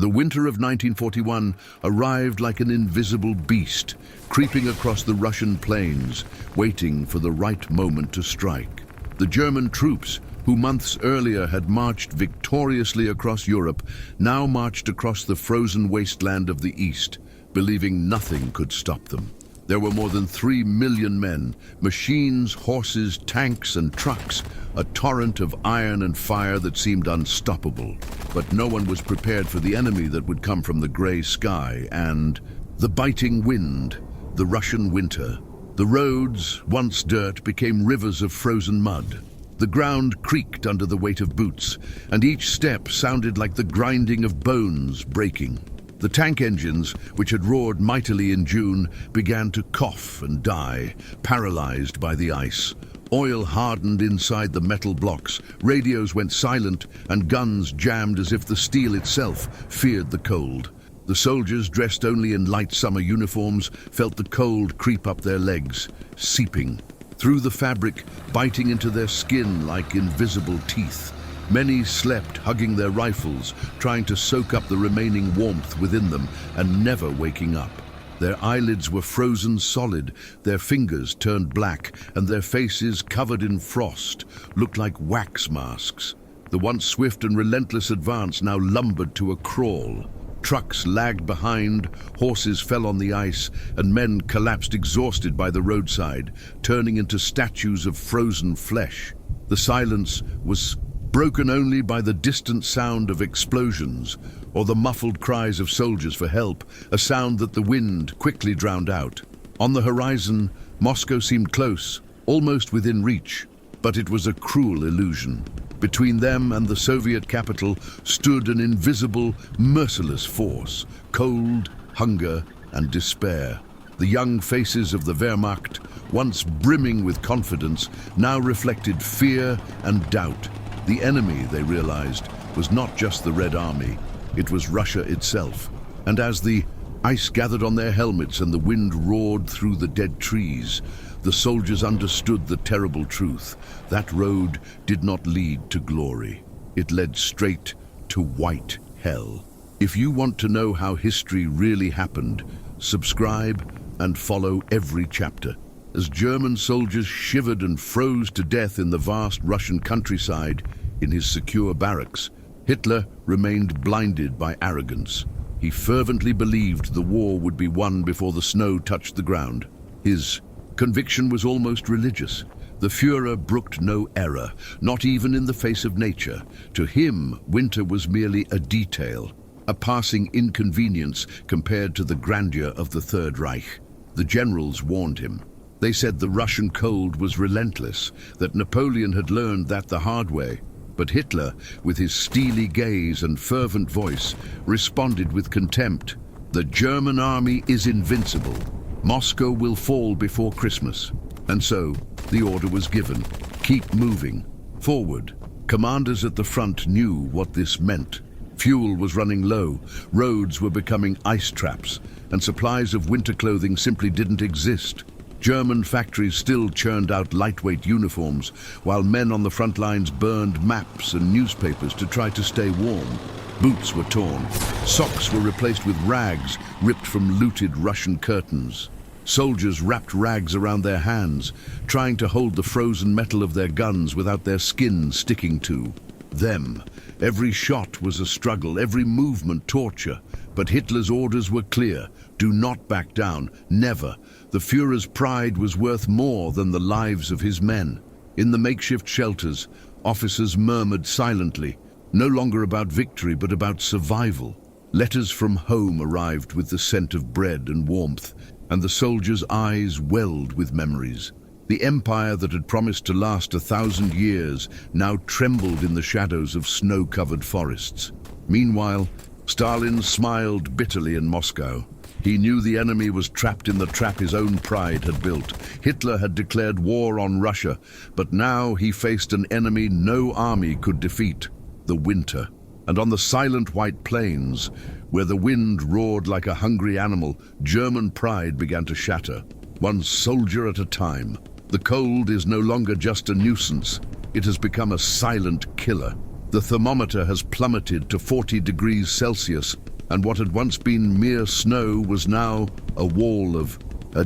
The winter of 1941 arrived like an invisible beast, creeping across the Russian plains, waiting for the right moment to strike. The German troops, who months earlier had marched victoriously across Europe, now marched across the frozen wasteland of the East, believing nothing could stop them. There were more than 3 million men, machines, horses, tanks, and trucks, a torrent of iron and fire that seemed unstoppable. But no one was prepared for the enemy that would come from the gray sky and the biting wind, the Russian winter. The roads, once dirt, became rivers of frozen mud. The ground creaked under the weight of boots, and each step sounded like the grinding of bones breaking. The tank engines, which had roared mightily in June, began to cough and die, paralyzed by the ice. Oil hardened inside the metal blocks, radios went silent, and guns jammed as if the steel itself feared the cold. The soldiers, dressed only in light summer uniforms, felt the cold creep up their legs, seeping through the fabric, biting into their skin like invisible teeth. Many slept, hugging their rifles, trying to soak up the remaining warmth within them and never waking up. Their eyelids were frozen solid, their fingers turned black, and their faces, covered in frost, looked like wax masks. The once swift and relentless advance now lumbered to a crawl. Trucks lagged behind, horses fell on the ice, and men collapsed exhausted by the roadside, turning into statues of frozen flesh. The silence was broken only by the distant sound of explosions or the muffled cries of soldiers for help, a sound that the wind quickly drowned out. On the horizon, Moscow seemed close, almost within reach, but it was a cruel illusion. Between them and the Soviet capital stood an invisible, merciless force, cold, hunger, and despair. The young faces of the Wehrmacht, once brimming with confidence, now reflected fear and doubt. The enemy, they realized, was not just the Red Army, it was Russia itself. And as the ice gathered on their helmets and the wind roared through the dead trees, the soldiers understood the terrible truth. That road did not lead to glory. It led straight to white hell. If you want to know how history really happened, subscribe and follow every chapter. As German soldiers shivered and froze to death in the vast Russian countryside, in his secure barracks, Hitler remained blinded by arrogance. He fervently believed the war would be won before the snow touched the ground. His conviction was almost religious. The Führer brooked no error, not even in the face of nature. To him, winter was merely a detail, a passing inconvenience compared to the grandeur of the Third Reich. The generals warned him. They said the Russian cold was relentless, that Napoleon had learned that the hard way. But Hitler, with his steely gaze and fervent voice, responded with contempt. The German army is invincible. Moscow will fall before Christmas. And so, the order was given. Keep moving. Forward. Commanders at the front knew what this meant. Fuel was running low, roads were becoming ice traps, and supplies of winter clothing simply didn't exist. German factories still churned out lightweight uniforms, while men on the front lines burned maps and newspapers to try to stay warm. Boots were torn. Socks were replaced with rags ripped from looted Russian curtains. Soldiers wrapped rags around their hands, trying to hold the frozen metal of their guns without their skin sticking to them. Every shot was a struggle, every movement torture. But Hitler's orders were clear. Do not back down, never. The Führer's pride was worth more than the lives of his men. In the makeshift shelters, officers murmured silently, no longer about victory but about survival. Letters from home arrived with the scent of bread and warmth, and the soldiers' eyes welled with memories. The empire that had promised to last 1,000 years now trembled in the shadows of snow-covered forests. Meanwhile, Stalin smiled bitterly in Moscow. He knew the enemy was trapped in the trap his own pride had built. Hitler had declared war on Russia, but now he faced an enemy no army could defeat, the winter. And on the silent white plains, where the wind roared like a hungry animal, German pride began to shatter, one soldier at a time. The cold is no longer just a nuisance. It has become a silent killer. The thermometer has plummeted to 40 degrees Celsius, and what had once been mere snow was now a wall of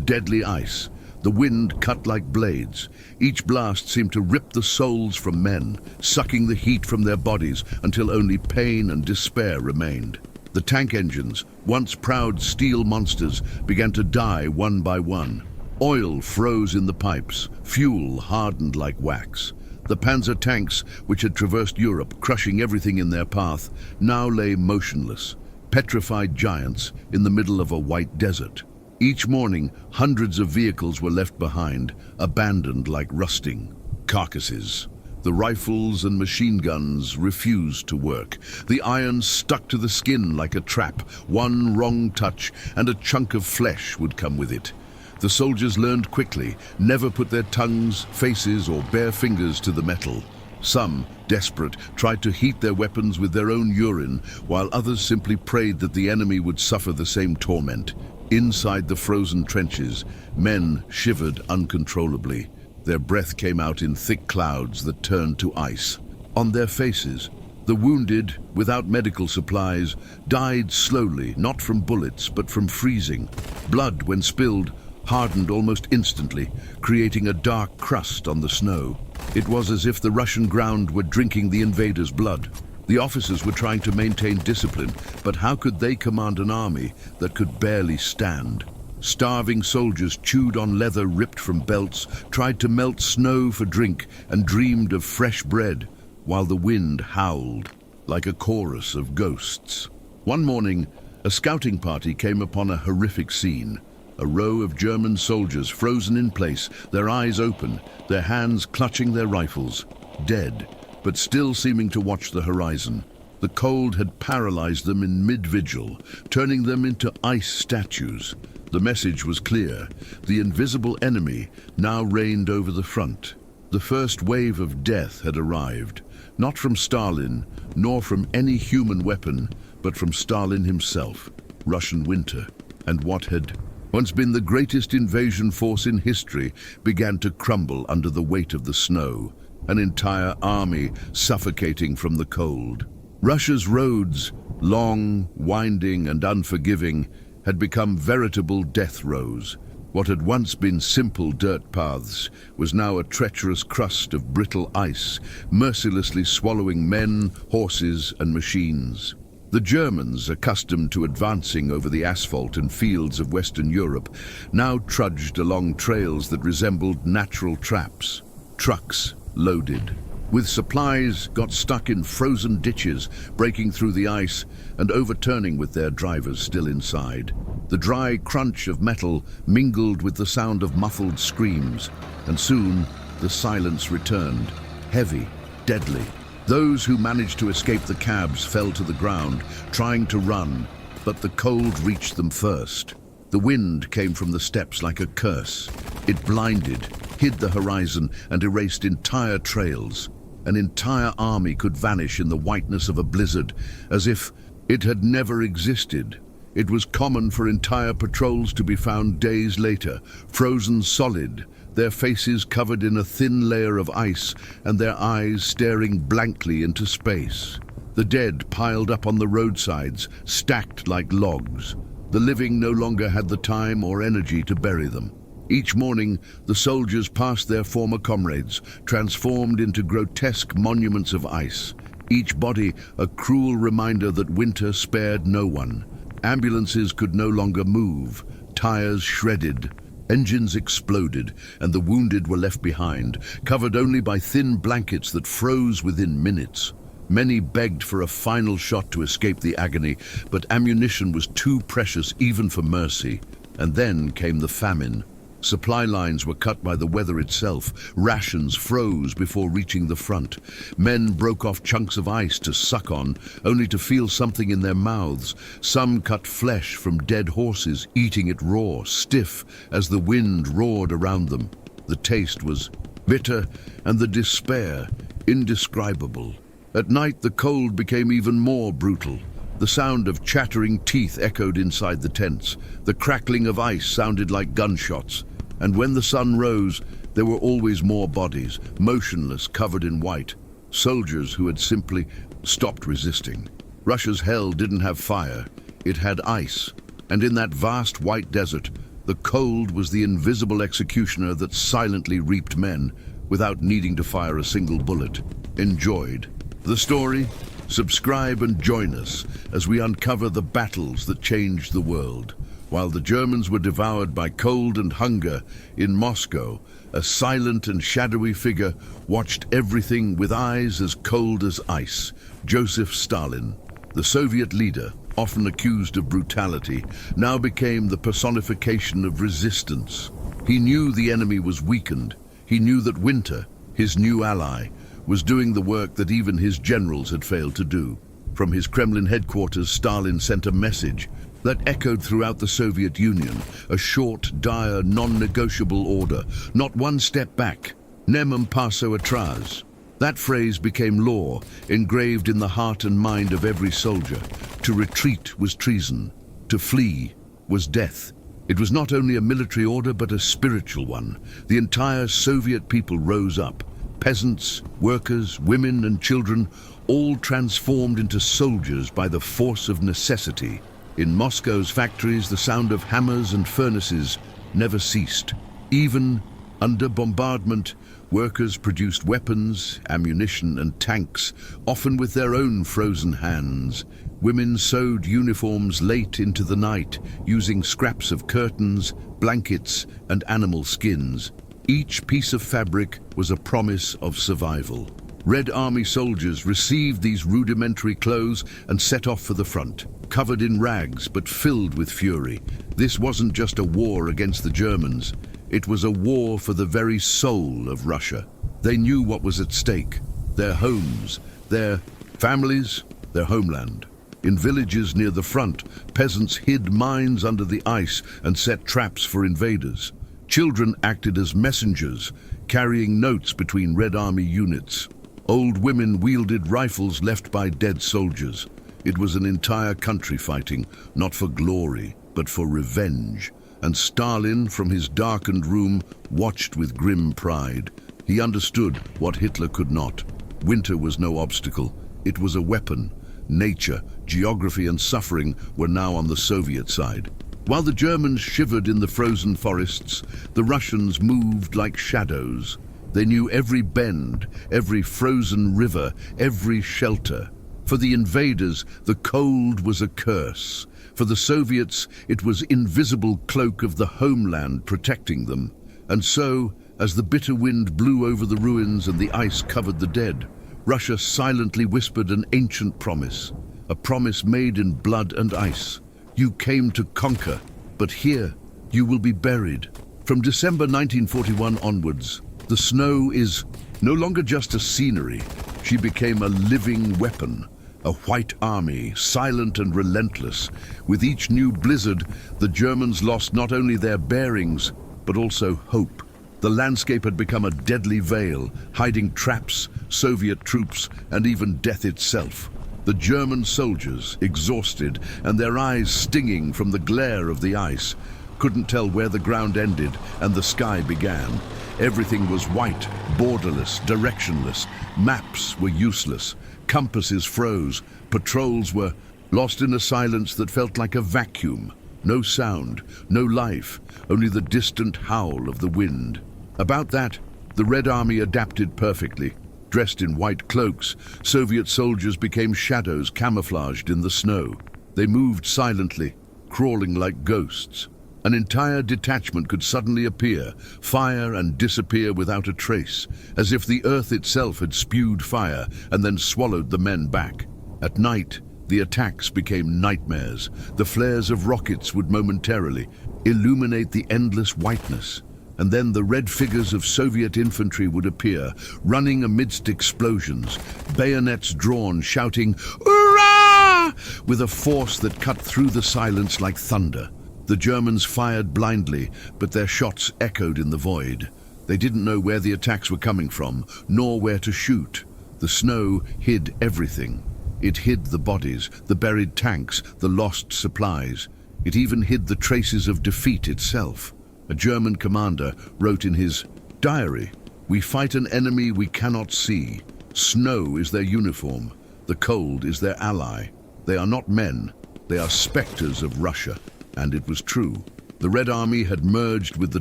deadly ice. The wind cut like blades. Each blast seemed to rip the souls from men, sucking the heat from their bodies until only pain and despair remained. The tank engines, once proud steel monsters, began to die one by one. Oil froze in the pipes, fuel hardened like wax. The panzer tanks, which had traversed Europe, crushing everything in their path, now lay motionless, petrified giants in the middle of a white desert. Each morning, hundreds of vehicles were left behind, abandoned like rusting carcasses. The rifles and machine guns refused to work. The iron stuck to the skin like a trap. One wrong touch and a chunk of flesh would come with it. The soldiers learned quickly, never put their tongues, faces, or bare fingers to the metal. Some, desperate, tried to heat their weapons with their own urine, while others simply prayed that the enemy would suffer the same torment. Inside the frozen trenches, men shivered uncontrollably. Their breath came out in thick clouds that turned to ice. On their faces, the wounded, without medical supplies, died slowly, not from bullets, but from freezing. Blood, when spilled, hardened almost instantly, creating a dark crust on the snow. It was as if the Russian ground were drinking the invaders' blood. The officers were trying to maintain discipline, but how could they command an army that could barely stand? Starving soldiers chewed on leather ripped from belts, tried to melt snow for drink, and dreamed of fresh bread, while the wind howled like a chorus of ghosts. One morning, a scouting party came upon a horrific scene. A row of German soldiers frozen in place, their eyes open, their hands clutching their rifles, dead, but still seeming to watch the horizon. The cold had paralyzed them in mid-vigil, turning them into ice statues. The message was clear. The invisible enemy now reigned over the front. The first wave of death had arrived, not from Stalin, nor from any human weapon, but from Stalin himself, Russian winter. And what had once been the greatest invasion force in history began to crumble under the weight of the snow, an entire army suffocating from the cold. Russia's roads, long, winding, and unforgiving, had become veritable death rows. What had once been simple dirt paths was now a treacherous crust of brittle ice, mercilessly swallowing men, horses, and machines. The Germans, accustomed to advancing over the asphalt and fields of Western Europe, now trudged along trails that resembled natural traps. Trucks, loaded with supplies, got stuck in frozen ditches, breaking through the ice and overturning with their drivers still inside. The dry crunch of metal mingled with the sound of muffled screams, and soon the silence returned, heavy, deadly. Those who managed to escape the cabs fell to the ground, trying to run, but the cold reached them first. The wind came from the steppes like a curse. It blinded, hid the horizon, and erased entire trails. An entire army could vanish in the whiteness of a blizzard, as if it had never existed. It was common for entire patrols to be found days later, frozen solid, their faces covered in a thin layer of ice and their eyes staring blankly into space. The dead piled up on the roadsides, stacked like logs. The living no longer had the time or energy to bury them. Each morning, the soldiers passed their former comrades, transformed into grotesque monuments of ice. Each body a cruel reminder that winter spared no one. Ambulances could no longer move, tires shredded, engines exploded, and the wounded were left behind, covered only by thin blankets that froze within minutes. Many begged for a final shot to escape the agony, but ammunition was too precious even for mercy. And then came the famine. Supply lines were cut by the weather itself. Rations froze before reaching the front. Men broke off chunks of ice to suck on, only to feel something in their mouths. Some cut flesh from dead horses, eating it raw, stiff, as the wind roared around them. The taste was bitter, and the despair indescribable. At night, the cold became even more brutal. The sound of chattering teeth echoed inside the tents. The crackling of ice sounded like gunshots. And when the sun rose, there were always more bodies, motionless, covered in white. Soldiers who had simply stopped resisting. Russia's hell didn't have fire. it had ice, and in that vast white desert, the cold was the invisible executioner that silently reaped men without needing to fire a single bullet. Enjoyed the story? Subscribe and join us as we uncover the battles that changed the world. While the Germans were devoured by cold and hunger, in Moscow, a silent and shadowy figure watched everything with eyes as cold as ice. Joseph Stalin, the Soviet leader, often accused of brutality, now became the personification of resistance. He knew the enemy was weakened. He knew that winter, his new ally, was doing the work that even his generals had failed to do. From his Kremlin headquarters, Stalin sent a message that echoed throughout the Soviet Union, a short, dire, non-negotiable order: not one step back, nem un passo atrás. That phrase became law, engraved in the heart and mind of every soldier. To retreat was treason, to flee was death. It was not only a military order, but a spiritual one. The entire Soviet people rose up. Peasants, workers, women and children, all transformed into soldiers by the force of necessity. In Moscow's factories, the sound of hammers and furnaces never ceased. Even under bombardment, workers produced weapons, ammunition and tanks, often with their own frozen hands. Women sewed uniforms late into the night, using scraps of curtains, blankets and animal skins. Each piece of fabric was a promise of survival. Red Army soldiers received these rudimentary clothes and set off for the front, covered in rags but filled with fury. This wasn't just a war against the Germans. It was a war for the very soul of Russia. They knew what was at stake: their homes, their families, their homeland. In villages near the front, peasants hid mines under the ice and set traps for invaders. Children acted as messengers, carrying notes between Red Army units. Old women wielded rifles left by dead soldiers. It was an entire country fighting, not for glory, but for revenge. And Stalin, from his darkened room, watched with grim pride. He understood what Hitler could not. Winter was no obstacle. It was a weapon. Nature, geography and suffering were now on the Soviet side. While the Germans shivered in the frozen forests, the Russians moved like shadows. They knew every bend, every frozen river, every shelter. For the invaders, the cold was a curse. For the Soviets, it was invisible cloak of the homeland protecting them. And so, as the bitter wind blew over the ruins and the ice covered the dead, Russia silently whispered an ancient promise, a promise made in blood and ice. You came to conquer, but here you will be buried. From December 1941 onwards, the snow is no longer just a scenery. She became a living weapon, a white army, silent and relentless. With each new blizzard, the Germans lost not only their bearings, but also hope. The landscape had become a deadly veil, hiding traps, Soviet troops, and even death itself. The German soldiers, exhausted and their eyes stinging from the glare of the ice, couldn't tell where the ground ended and the sky began. Everything was white, borderless, directionless. Maps were useless. Compasses froze. Patrols were lost in a silence that felt like a vacuum. No sound, no life, only the distant howl of the wind. About that, the Red Army adapted perfectly. Dressed in white cloaks, Soviet soldiers became shadows camouflaged in the snow. They moved silently, crawling like ghosts. An entire detachment could suddenly appear, fire and disappear without a trace, as if the earth itself had spewed fire and then swallowed the men back. At night, the attacks became nightmares. The flares of rockets would momentarily illuminate the endless whiteness. And then the red figures of Soviet infantry would appear, running amidst explosions, bayonets drawn, shouting, "Hurrah!" with a force that cut through the silence like thunder. The Germans fired blindly, but their shots echoed in the void. They didn't know where the attacks were coming from, nor where to shoot. The snow hid everything. It hid the bodies, the buried tanks, the lost supplies. It even hid the traces of defeat itself. A German commander wrote in his diary, "We fight an enemy we cannot see. Snow is their uniform. The cold is their ally. They are not men. They are specters of Russia, and it was true. The Red Army had merged with the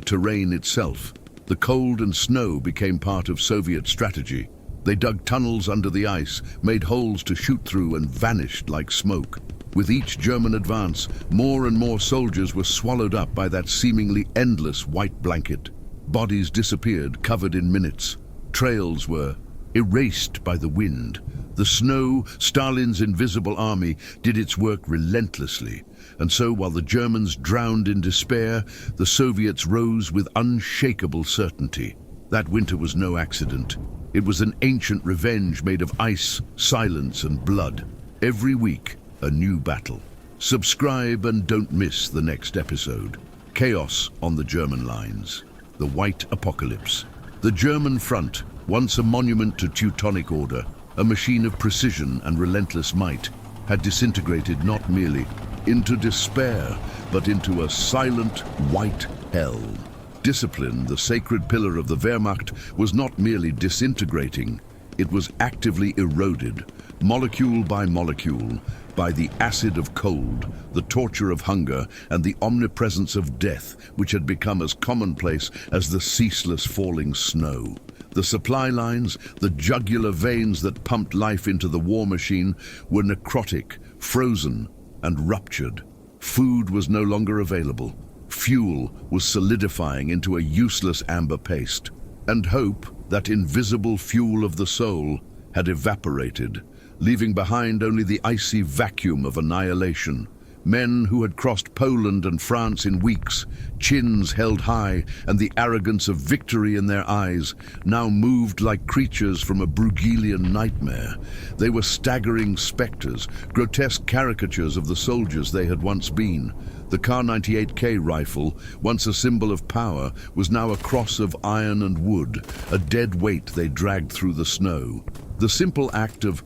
terrain itself. The cold and snow became part of Soviet strategy. They dug tunnels under the ice, made holes to shoot through, and vanished like smoke. With each German advance, more and more soldiers were swallowed up by that seemingly endless white blanket. Bodies disappeared, covered in minutes. Trails were erased by the wind. The snow, Stalin's invisible army, did its work relentlessly. And so, while the Germans drowned in despair, the Soviets rose with unshakable certainty. That winter was no accident. It was an ancient revenge made of ice, silence, and blood. Every week, a new battle. Subscribe and don't miss the next episode. Chaos on the German lines. The White Apocalypse. The German front, once a monument to Teutonic order, a machine of precision and relentless might, had disintegrated not merely into despair, but into a silent white hell. Discipline, the sacred pillar of the Wehrmacht, was not merely disintegrating, it was actively eroded, molecule by molecule, by the acid of cold, the torture of hunger, and the omnipresence of death, which had become as commonplace as the ceaseless falling snow. The supply lines, the jugular veins that pumped life into the war machine, were necrotic, frozen, and ruptured. Food was no longer available. Fuel was solidifying into a useless amber paste. And hope, that invisible fuel of the soul, had evaporated, leaving behind only the icy vacuum of annihilation. Men who had crossed Poland and France in weeks, chins held high and the arrogance of victory in their eyes, now moved like creatures from a Bruegelian nightmare. They were staggering specters, grotesque caricatures of the soldiers they had once been. The Kar-98K rifle, once a symbol of power, was now a cross of iron and wood, a dead weight they dragged through the snow. The simple act of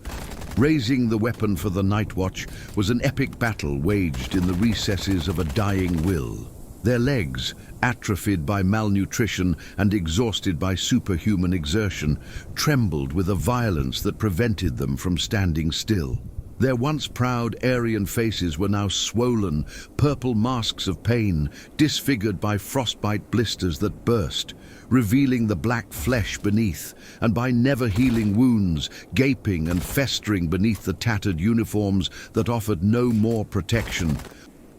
raising the weapon for the night watch was an epic battle waged in the recesses of a dying will. Their legs, atrophied by malnutrition and exhausted by superhuman exertion, trembled with a violence that prevented them from standing still. Their once proud Aryan faces were now swollen, purple masks of pain, disfigured by frostbite blisters that burst, revealing the black flesh beneath, and by never-healing wounds, gaping and festering beneath the tattered uniforms that offered no more protection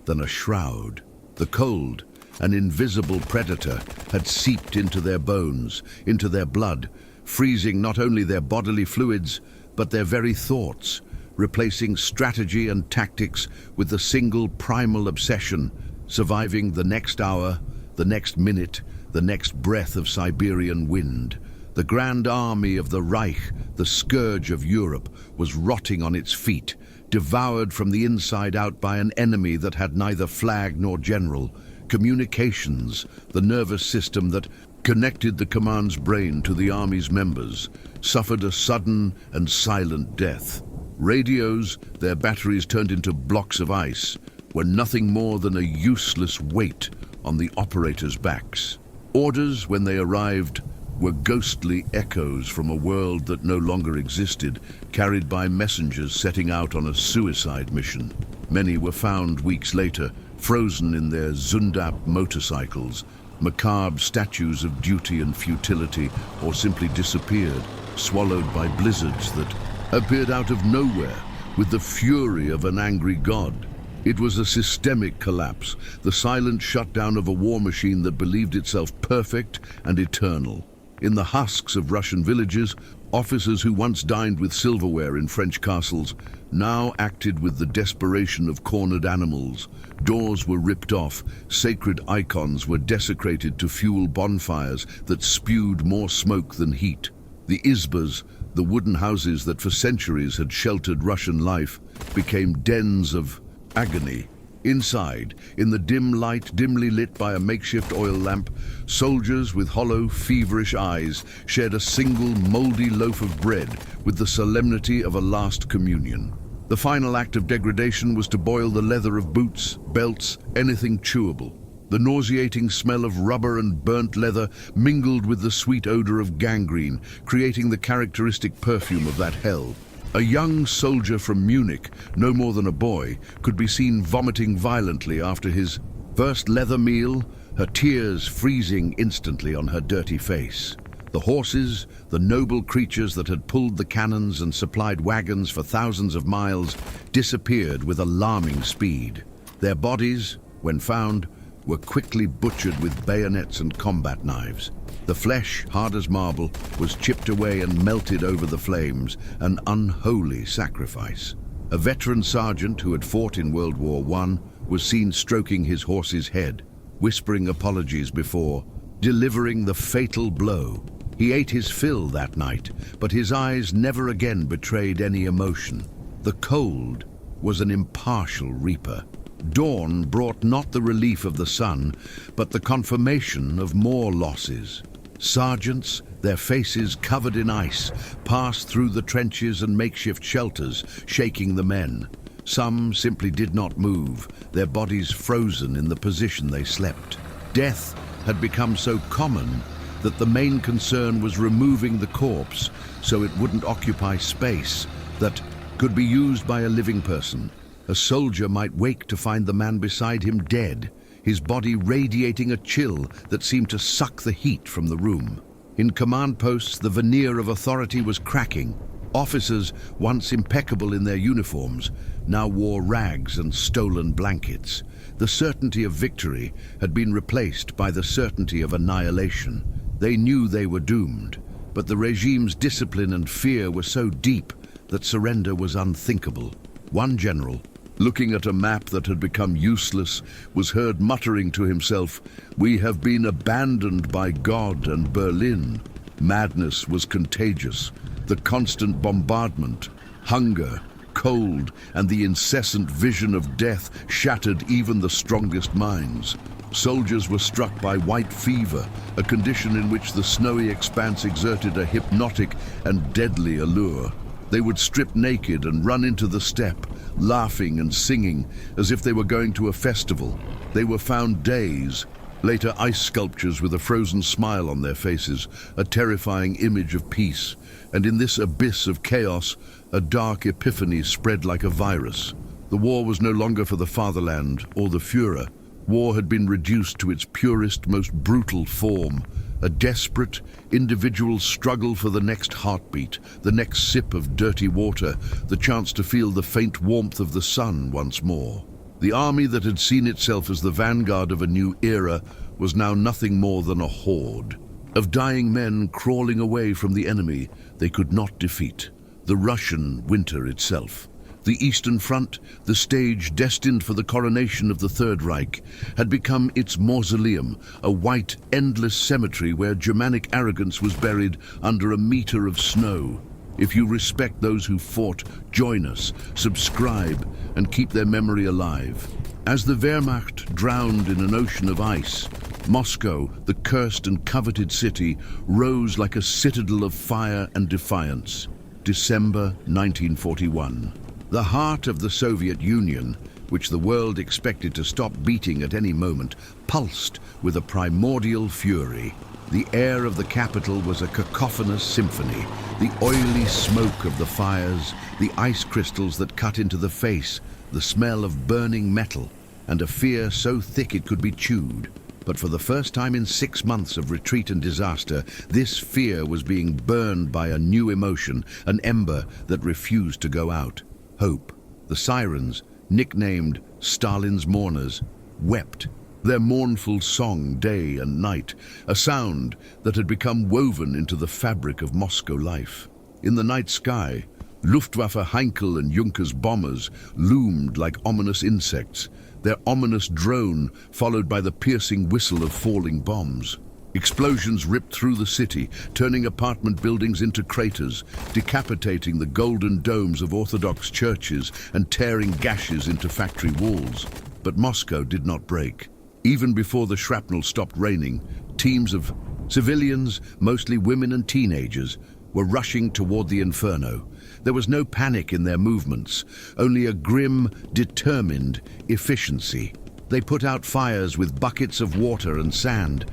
than a shroud. The cold, an invisible predator, had seeped into their bones, into their blood, freezing not only their bodily fluids, but their very thoughts, replacing strategy and tactics with the single primal obsession, surviving the next hour, the next minute, the next breath of Siberian wind. The Grand Army of the Reich, the scourge of Europe, was rotting on its feet, devoured from the inside out by an enemy that had neither flag nor general. Communications, the nervous system that connected the command's brain to the army's members, suffered a sudden and silent death. Radios, their batteries turned into blocks of ice, were nothing more than a useless weight on the operators' backs. Orders, when they arrived, were ghostly echoes from a world that no longer existed, carried by messengers setting out on a suicide mission. Many were found weeks later, frozen in their Zundap motorcycles, macabre statues of duty and futility, or simply disappeared, swallowed by blizzards that appeared out of nowhere with the fury of an angry god. It was a systemic collapse, the silent shutdown of a war machine that believed itself perfect and eternal. In the husks of Russian villages, officers who once dined with silverware in French castles now acted with the desperation of cornered animals. Doors were ripped off, sacred icons were desecrated to fuel bonfires that spewed more smoke than heat. The izbas, the wooden houses that for centuries had sheltered Russian life, became dens of agony. Inside, in the dim light dimly lit by a makeshift oil lamp, soldiers with hollow, feverish eyes shared a single moldy loaf of bread with the solemnity of a last communion. The final act of degradation was to boil the leather of boots, belts, anything chewable. The nauseating smell of rubber and burnt leather mingled with the sweet odor of gangrene, creating the characteristic perfume of that hell. A young soldier from Munich, no more than a boy, could be seen vomiting violently after his first leather meal, her tears freezing instantly on her dirty face. The horses, the noble creatures that had pulled the cannons and supplied wagons for thousands of miles, disappeared with alarming speed. Their bodies, when found, were quickly butchered with bayonets and combat knives. The flesh, hard as marble, was chipped away and melted over the flames, an unholy sacrifice. A veteran sergeant who had fought in World War I was seen stroking his horse's head, whispering apologies before delivering the fatal blow. He ate his fill that night, but his eyes never again betrayed any emotion. The cold was an impartial reaper. Dawn brought not the relief of the sun, but the confirmation of more losses. Sergeants, their faces covered in ice, passed through the trenches and makeshift shelters, shaking the men. Some simply did not move, their bodies frozen in the position they slept. Death had become so common that the main concern was removing the corpse so it wouldn't occupy space that could be used by a living person. A soldier might wake to find the man beside him dead, his body radiating a chill that seemed to suck the heat from the room. In command posts, the veneer of authority was cracking. Officers, once impeccable in their uniforms, now wore rags and stolen blankets. The certainty of victory had been replaced by the certainty of annihilation. They knew they were doomed, but the regime's discipline and fear were so deep that surrender was unthinkable. One general, looking at a map that had become useless, was heard muttering to himself, "We have been abandoned by God and Berlin." Madness was contagious. The constant bombardment, hunger, cold, and the incessant vision of death shattered even the strongest minds. Soldiers were struck by white fever, a condition in which the snowy expanse exerted a hypnotic and deadly allure. They would strip naked and run into the steppe, laughing and singing as if they were going to a festival. They were found days later, ice sculptures with a frozen smile on their faces, a terrifying image of peace. And in this abyss of chaos, a dark epiphany spread like a virus. The war was no longer for the fatherland or the Führer. War had been reduced to its purest, most brutal form, a desperate, individual struggle for the next heartbeat, the next sip of dirty water, the chance to feel the faint warmth of the sun once more. The army that had seen itself as the vanguard of a new era was now nothing more than a horde of dying men crawling away from the enemy they could not defeat, the Russian winter itself. The Eastern Front, the stage destined for the coronation of the Third Reich, had become its mausoleum, a white, endless cemetery where Germanic arrogance was buried under a meter of snow. If you respect those who fought, join us, subscribe, and keep their memory alive. As the Wehrmacht drowned in an ocean of ice, Moscow, the cursed and coveted city, rose like a citadel of fire and defiance. December 1941. The heart of the Soviet Union, which the world expected to stop beating at any moment, pulsed with a primordial fury. The air of the capital was a cacophonous symphony, the oily smoke of the fires, the ice crystals that cut into the face, the smell of burning metal, and a fear so thick it could be chewed. But for the first time in 6 months of retreat and disaster, this fear was being burned by a new emotion, an ember that refused to go out. Hope. The sirens, nicknamed Stalin's mourners, wept, their mournful song day and night, a sound that had become woven into the fabric of Moscow life. In the night sky, Luftwaffe Heinkel and Junkers bombers loomed like ominous insects, their ominous drone followed by the piercing whistle of falling bombs. Explosions ripped through the city, turning apartment buildings into craters, decapitating the golden domes of Orthodox churches and tearing gashes into factory walls. But Moscow did not break. Even before the shrapnel stopped raining, teams of civilians, mostly women and teenagers, were rushing toward the inferno. There was no panic in their movements, only a grim, determined efficiency. They put out fires with buckets of water and sand,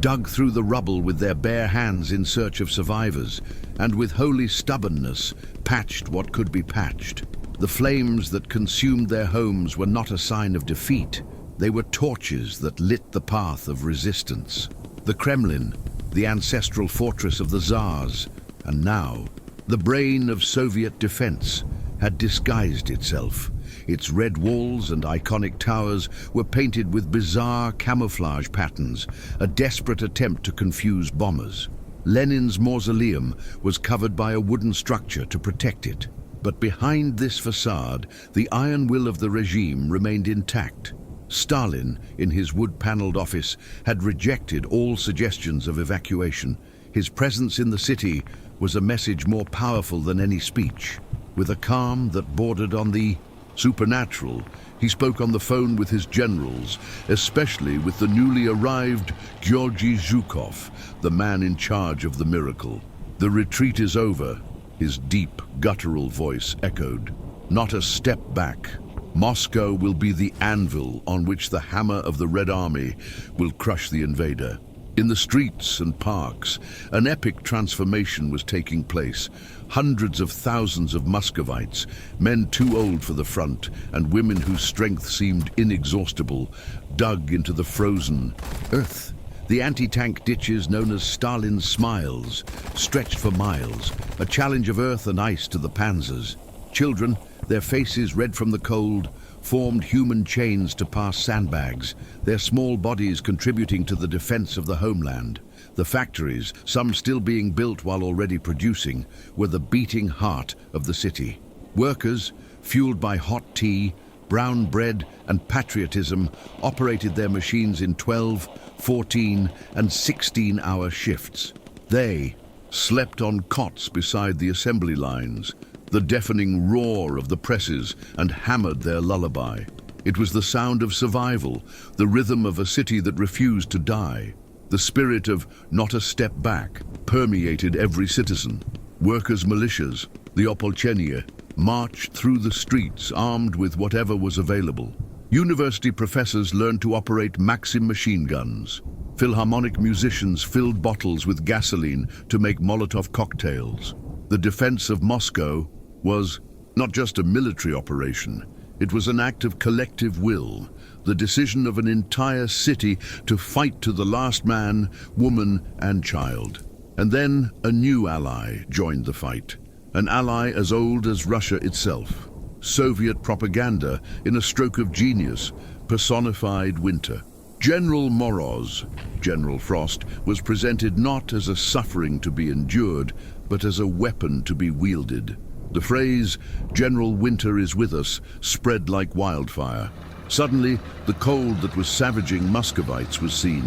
dug through the rubble with their bare hands in search of survivors, and with holy stubbornness patched what could be patched. The flames that consumed their homes were not a sign of defeat. They were torches that lit the path of resistance. The Kremlin, the ancestral fortress of the Tsars, and now the brain of Soviet defense, had disguised itself. Its red walls and iconic towers were painted with bizarre camouflage patterns, a desperate attempt to confuse bombers. Lenin's mausoleum was covered by a wooden structure to protect it. But behind this facade, the iron will of the regime remained intact. Stalin, in his wood-paneled office, had rejected all suggestions of evacuation. His presence in the city was a message more powerful than any speech. With a calm that bordered on the supernatural, he spoke on the phone with his generals, especially with the newly arrived Georgy Zhukov, the man in charge of the miracle. "The retreat is over," his deep, guttural voice echoed. "Not a step back. Moscow will be the anvil on which the hammer of the Red Army will crush the invader." In the streets and parks, an epic transformation was taking place. Hundreds of thousands of Muscovites, men too old for the front and women whose strength seemed inexhaustible, dug into the frozen earth. The anti-tank ditches known as Stalin's smiles stretched for miles, a challenge of earth and ice to the panzers. Children, their faces red from the cold, formed human chains to pass sandbags, their small bodies contributing to the defense of the homeland. The factories, some still being built while already producing, were the beating heart of the city. Workers, fueled by hot tea, brown bread, and patriotism, operated their machines in 12, 14, and 16-hour shifts. They slept on cots beside the assembly lines, the deafening roar of the presses, and hammered their lullaby. It was the sound of survival, the rhythm of a city that refused to die. The spirit of "not a step back" permeated every citizen. Workers' militias, the Opolchenia, marched through the streets armed with whatever was available. University professors learned to operate Maxim machine guns. Philharmonic musicians filled bottles with gasoline to make Molotov cocktails. The defense of Moscow was not just a military operation. It was an act of collective will, the decision of an entire city to fight to the last man, woman, and child. And then a new ally joined the fight, an ally as old as Russia itself. Soviet propaganda, in a stroke of genius, personified winter. General Moroz, General Frost, was presented not as a suffering to be endured, but as a weapon to be wielded. The phrase, "General Winter is with us," spread like wildfire. Suddenly, the cold that was savaging Muscovites was seen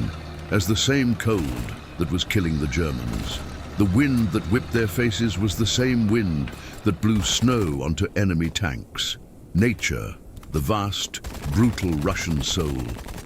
as the same cold that was killing the Germans. The wind that whipped their faces was the same wind that blew snow onto enemy tanks. Nature, the vast, brutal Russian soul,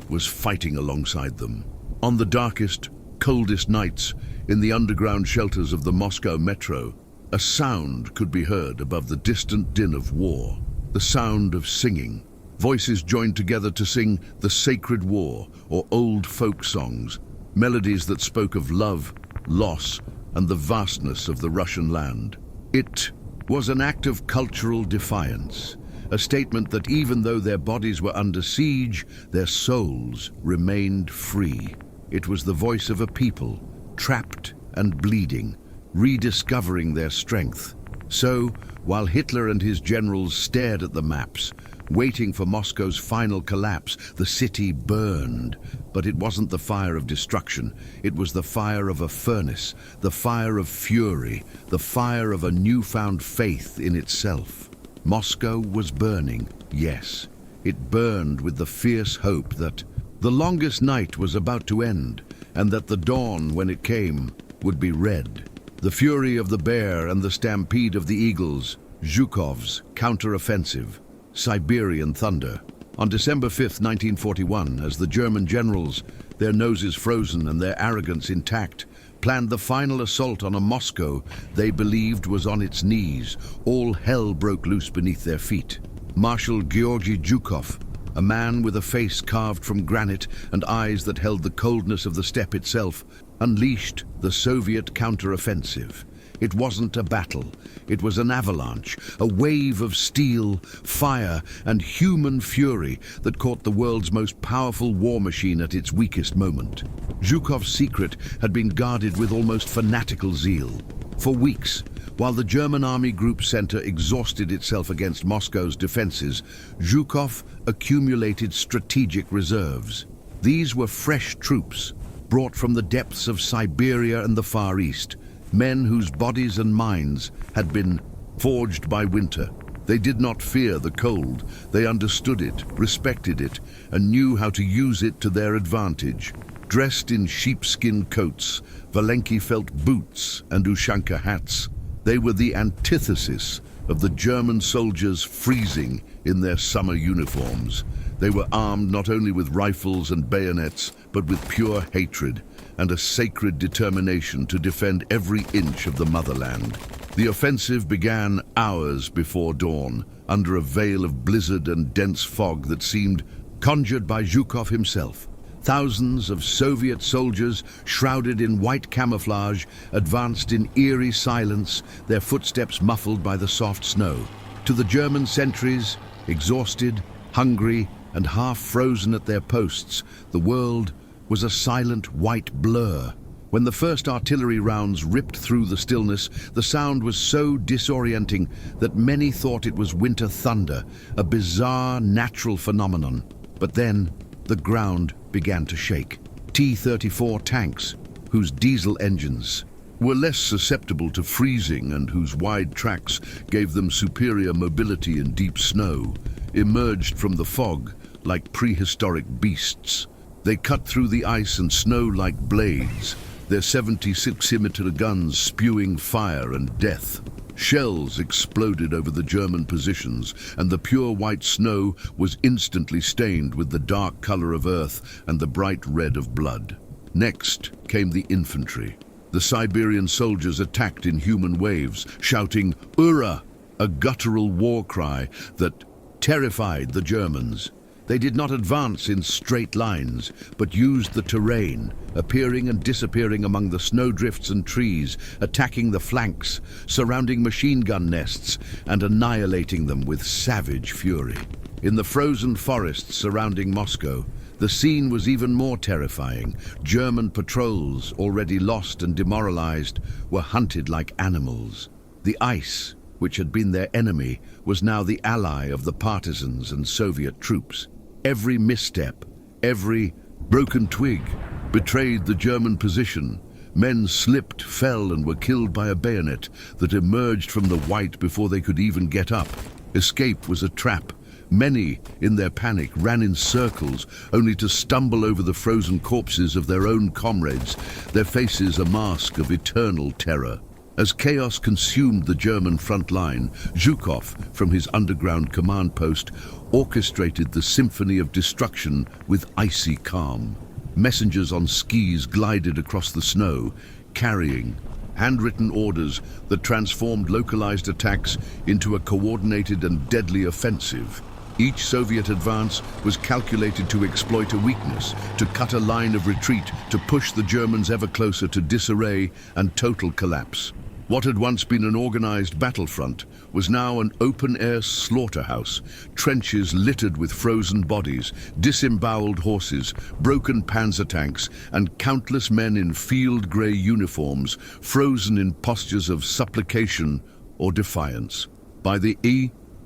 was fighting alongside them. On the darkest, coldest nights, in the underground shelters of the Moscow metro, a sound could be heard above the distant din of war, the sound of singing. Voices joined together to sing the sacred war or old folk songs, melodies that spoke of love, loss, and the vastness of the Russian land. It was an act of cultural defiance, a statement that even though their bodies were under siege, their souls remained free. It was the voice of a people, trapped and bleeding, rediscovering their strength. So, while Hitler and his generals stared at the maps, waiting for Moscow's final collapse, the city burned. But it wasn't the fire of destruction. It was the fire of a furnace, the fire of fury, the fire of a newfound faith in itself. Moscow was burning, yes. It burned with the fierce hope that the longest night was about to end, and that the dawn, when it came, would be red. The fury of the bear and the stampede of the eagles, Zhukov's counteroffensive, Siberian thunder. On December 5, 1941, as the German generals, their noses frozen and their arrogance intact, planned the final assault on a Moscow they believed was on its knees, all hell broke loose beneath their feet. Marshal Georgy Zhukov, a man with a face carved from granite and eyes that held the coldness of the steppe itself, unleashed the Soviet counteroffensive. It wasn't a battle, it was an avalanche, a wave of steel, fire, and human fury that caught the world's most powerful war machine at its weakest moment. Zhukov's secret had been guarded with almost fanatical zeal. For weeks, while the German Army Group Center exhausted itself against Moscow's defenses, Zhukov accumulated strategic reserves. These were fresh troops, brought from the depths of Siberia and the Far East, men whose bodies and minds had been forged by winter. They did not fear the cold. They understood it, respected it, and knew how to use it to their advantage. Dressed in sheepskin coats, Valenki felt boots, and Ushanka hats, they were the antithesis of the German soldiers freezing in their summer uniforms. They were armed not only with rifles and bayonets, but with pure hatred and a sacred determination to defend every inch of the motherland. The offensive began hours before dawn, under a veil of blizzard and dense fog that seemed conjured by Zhukov himself. Thousands of Soviet soldiers, shrouded in white camouflage, advanced in eerie silence, their footsteps muffled by the soft snow. To the German sentries, exhausted, hungry, and half frozen at their posts, the world was a silent white blur. When the first artillery rounds ripped through the stillness, the sound was so disorienting that many thought it was winter thunder, a bizarre natural phenomenon. But then, the ground began to shake. T-34 tanks, whose diesel engines were less susceptible to freezing and whose wide tracks gave them superior mobility in deep snow, emerged from the fog like prehistoric beasts. They cut through the ice and snow like blades, their 76mm guns spewing fire and death. Shells exploded over the German positions, and the pure white snow was instantly stained with the dark color of earth and the bright red of blood. Next came the infantry. The Siberian soldiers attacked in human waves, shouting "Ura!", a guttural war cry that terrified the Germans. They did not advance in straight lines, but used the terrain, appearing and disappearing among the snowdrifts and trees, attacking the flanks, surrounding machine gun nests, and annihilating them with savage fury. In the frozen forests surrounding Moscow, the scene was even more terrifying. German patrols, already lost and demoralized, were hunted like animals. The ice, which had been their enemy, was now the ally of the partisans and Soviet troops. Every misstep, every broken twig betrayed the German position. Men slipped, fell, and were killed by a bayonet that emerged from the white before they could even get up. Escape was a trap. Many, in their panic, ran in circles, only to stumble over the frozen corpses of their own comrades, their faces a mask of eternal terror. As chaos consumed the German front line, Zhukov, from his underground command post, orchestrated the symphony of destruction with icy calm. Messengers on skis glided across the snow, carrying handwritten orders that transformed localized attacks into a coordinated and deadly offensive. Each Soviet advance was calculated to exploit a weakness, to cut a line of retreat, to push the Germans ever closer to disarray and total collapse. What had once been an organized battlefront was now an open-air slaughterhouse, trenches littered with frozen bodies, disemboweled horses, broken panzer tanks, and countless men in field-gray uniforms, frozen in postures of supplication or defiance. By the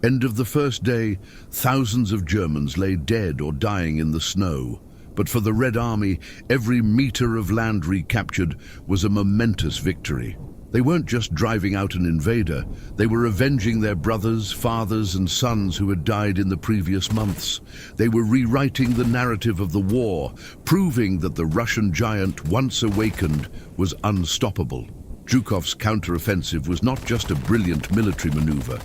end of the first day, thousands of Germans lay dead or dying in the snow. But for the Red Army, every meter of land recaptured was a momentous victory. They weren't just driving out an invader, they were avenging their brothers, fathers, and sons who had died in the previous months. They were rewriting the narrative of the war, proving that the Russian giant, once awakened, was unstoppable. Zhukov's counteroffensive was not just a brilliant military maneuver.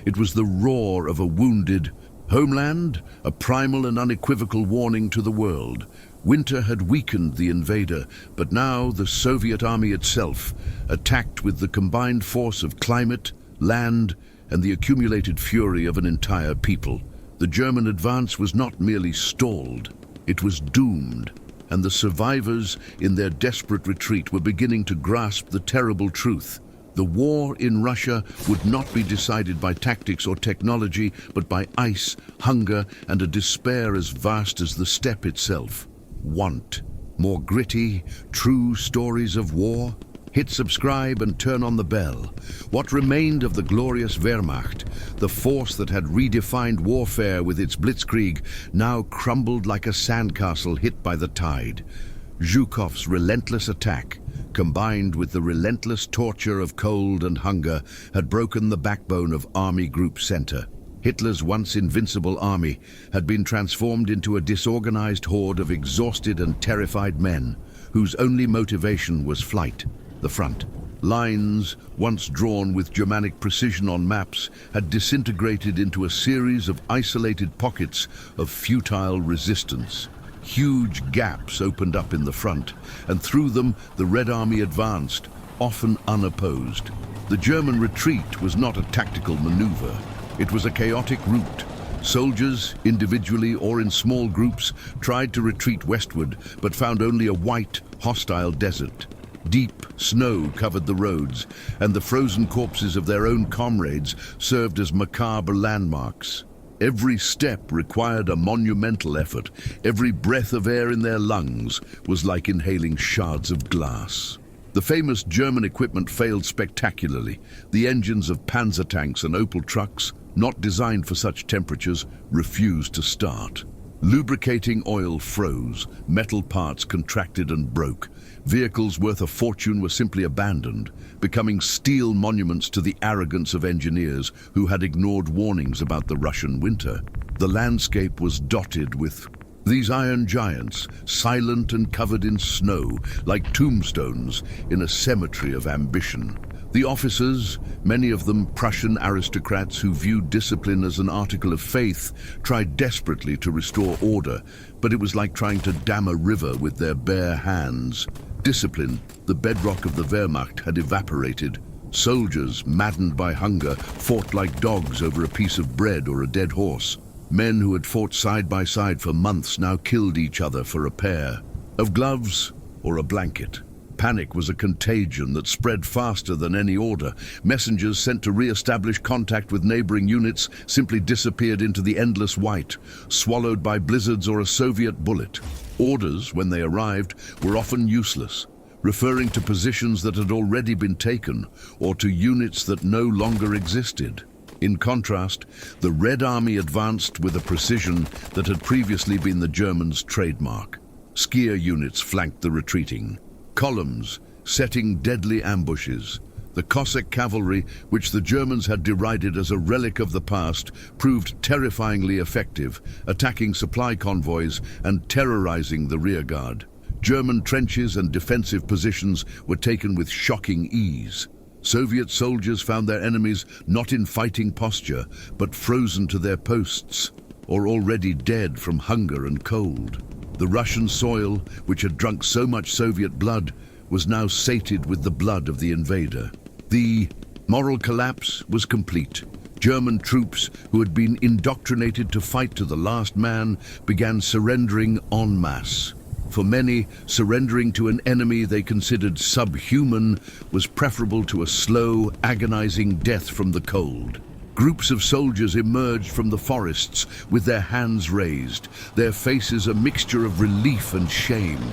It was the roar of a wounded homeland, a primal and unequivocal warning to the world. Winter had weakened the invader, but now the Soviet army itself, attacked with the combined force of climate, land, and the accumulated fury of an entire people. The German advance was not merely stalled, it was doomed, and the survivors in their desperate retreat were beginning to grasp the terrible truth. The war in Russia would not be decided by tactics or technology, but by ice, hunger, and a despair as vast as the steppe itself. Want more gritty, true stories of war? Hit subscribe and turn on the bell. What remained of the glorious Wehrmacht, the force that had redefined warfare with its blitzkrieg, now crumbled like a sandcastle hit by the tide. Zhukov's relentless attack, combined with the relentless torture of cold and hunger, had broken the backbone of Army Group Center. Hitler's once invincible army had been transformed into a disorganized horde of exhausted and terrified men, whose only motivation was flight. The front. Lines, once drawn with Germanic precision on maps, had disintegrated into a series of isolated pockets of futile resistance. Huge gaps opened up in the front, and through them the Red Army advanced, often unopposed. The German retreat was not a tactical maneuver. It was a chaotic route. Soldiers, individually or in small groups, tried to retreat westward, but found only a white, hostile desert. Deep snow covered the roads, and the frozen corpses of their own comrades served as macabre landmarks. Every step required a monumental effort. Every breath of air in their lungs was like inhaling shards of glass. The famous German equipment failed spectacularly. The engines of panzer tanks and Opel trucks, not designed for such temperatures, refused to start. Lubricating oil froze, metal parts contracted and broke. Vehicles worth a fortune were simply abandoned, becoming steel monuments to the arrogance of engineers who had ignored warnings about the Russian winter. The landscape was dotted with these iron giants, silent and covered in snow, like tombstones in a cemetery of ambition. The officers, many of them Prussian aristocrats who viewed discipline as an article of faith, tried desperately to restore order, but it was like trying to dam a river with their bare hands. Discipline, the bedrock of the Wehrmacht, had evaporated. Soldiers, maddened by hunger, fought like dogs over a piece of bread or a dead horse. Men who had fought side by side for months now killed each other for a pair of gloves or a blanket. Panic was a contagion that spread faster than any order. Messengers sent to re-establish contact with neighboring units simply disappeared into the endless white, swallowed by blizzards or a Soviet bullet. Orders, when they arrived, were often useless, referring to positions that had already been taken or to units that no longer existed. In contrast, the Red Army advanced with a precision that had previously been the Germans' trademark. Skier units flanked the retreating. Columns, setting deadly ambushes. The Cossack cavalry, which the Germans had derided as a relic of the past, proved terrifyingly effective, attacking supply convoys and terrorizing the rearguard. German trenches and defensive positions were taken with shocking ease. Soviet soldiers found their enemies not in fighting posture, but frozen to their posts, or already dead from hunger and cold. The Russian soil, which had drunk so much Soviet blood, was now sated with the blood of the invader. The moral collapse was complete. German troops, who had been indoctrinated to fight to the last man, began surrendering en masse. For many, surrendering to an enemy they considered subhuman was preferable to a slow, agonizing death from the cold. Groups of soldiers emerged from the forests with their hands raised, their faces a mixture of relief and shame.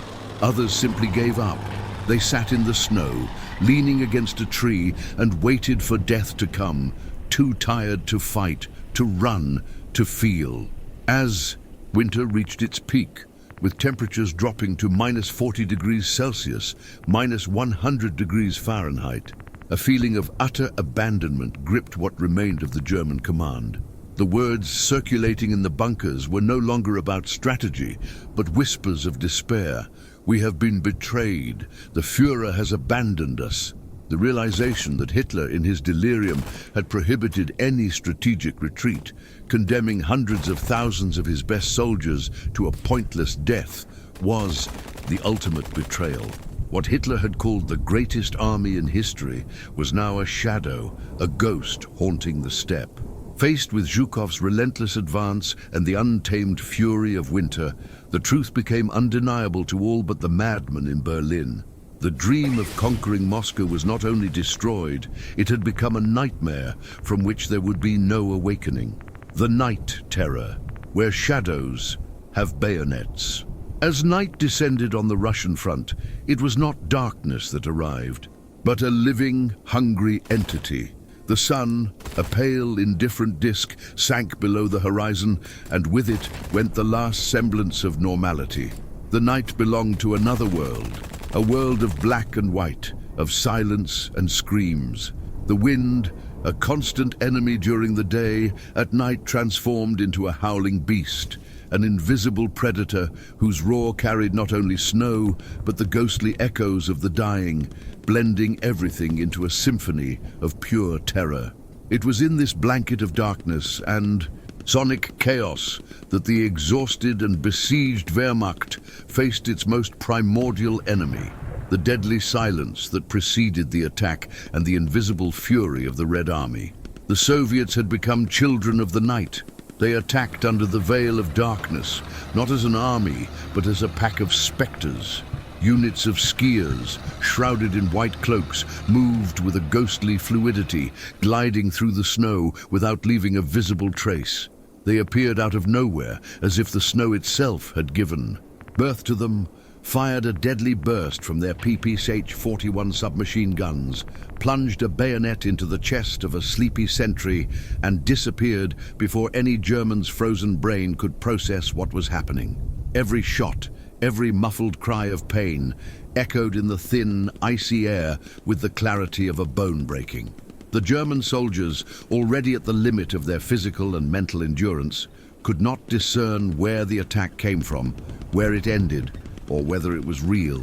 Others simply gave up. They sat in the snow, leaning against a tree, and waited for death to come, too tired to fight, to run, to feel. As winter reached its peak, with temperatures dropping to -40 degrees Celsius, -100 degrees Fahrenheit, a feeling of utter abandonment gripped what remained of the German command. The words circulating in the bunkers were no longer about strategy, but whispers of despair. We have been betrayed. The Führer has abandoned us. The realization that Hitler, in his delirium, had prohibited any strategic retreat, condemning hundreds of thousands of his best soldiers to a pointless death, was the ultimate betrayal. What Hitler had called the greatest army in history was now a shadow, a ghost haunting the steppe. Faced with Zhukov's relentless advance and the untamed fury of winter, the truth became undeniable to all but the madman in Berlin. The dream of conquering Moscow was not only destroyed, it had become a nightmare from which there would be no awakening. The night terror, where shadows have bayonets. As night descended on the Russian front, it was not darkness that arrived, but a living, hungry entity. The sun, a pale, indifferent disk, sank below the horizon, and with it went the last semblance of normality. The night belonged to another world, a world of black and white, of silence and screams. The wind, a constant enemy during the day, at night transformed into a howling beast, an invisible predator whose roar carried not only snow, but the ghostly echoes of the dying, blending everything into a symphony of pure terror. It was in this blanket of darkness and sonic chaos that the exhausted and besieged Wehrmacht faced its most primordial enemy, the deadly silence that preceded the attack and the invisible fury of the Red Army. The Soviets had become children of the night. They attacked under the veil of darkness, not as an army, but as a pack of specters. Units of skiers, shrouded in white cloaks, moved with a ghostly fluidity, gliding through the snow without leaving a visible trace. They appeared out of nowhere, as if the snow itself had given birth to them, fired a deadly burst from their PPSH-41 submachine guns, plunged a bayonet into the chest of a sleepy sentry, and disappeared before any German's frozen brain could process what was happening. Every shot, every muffled cry of pain, echoed in the thin, icy air with the clarity of a bone breaking. The German soldiers, already at the limit of their physical and mental endurance, could not discern where the attack came from, where it ended, or whether it was real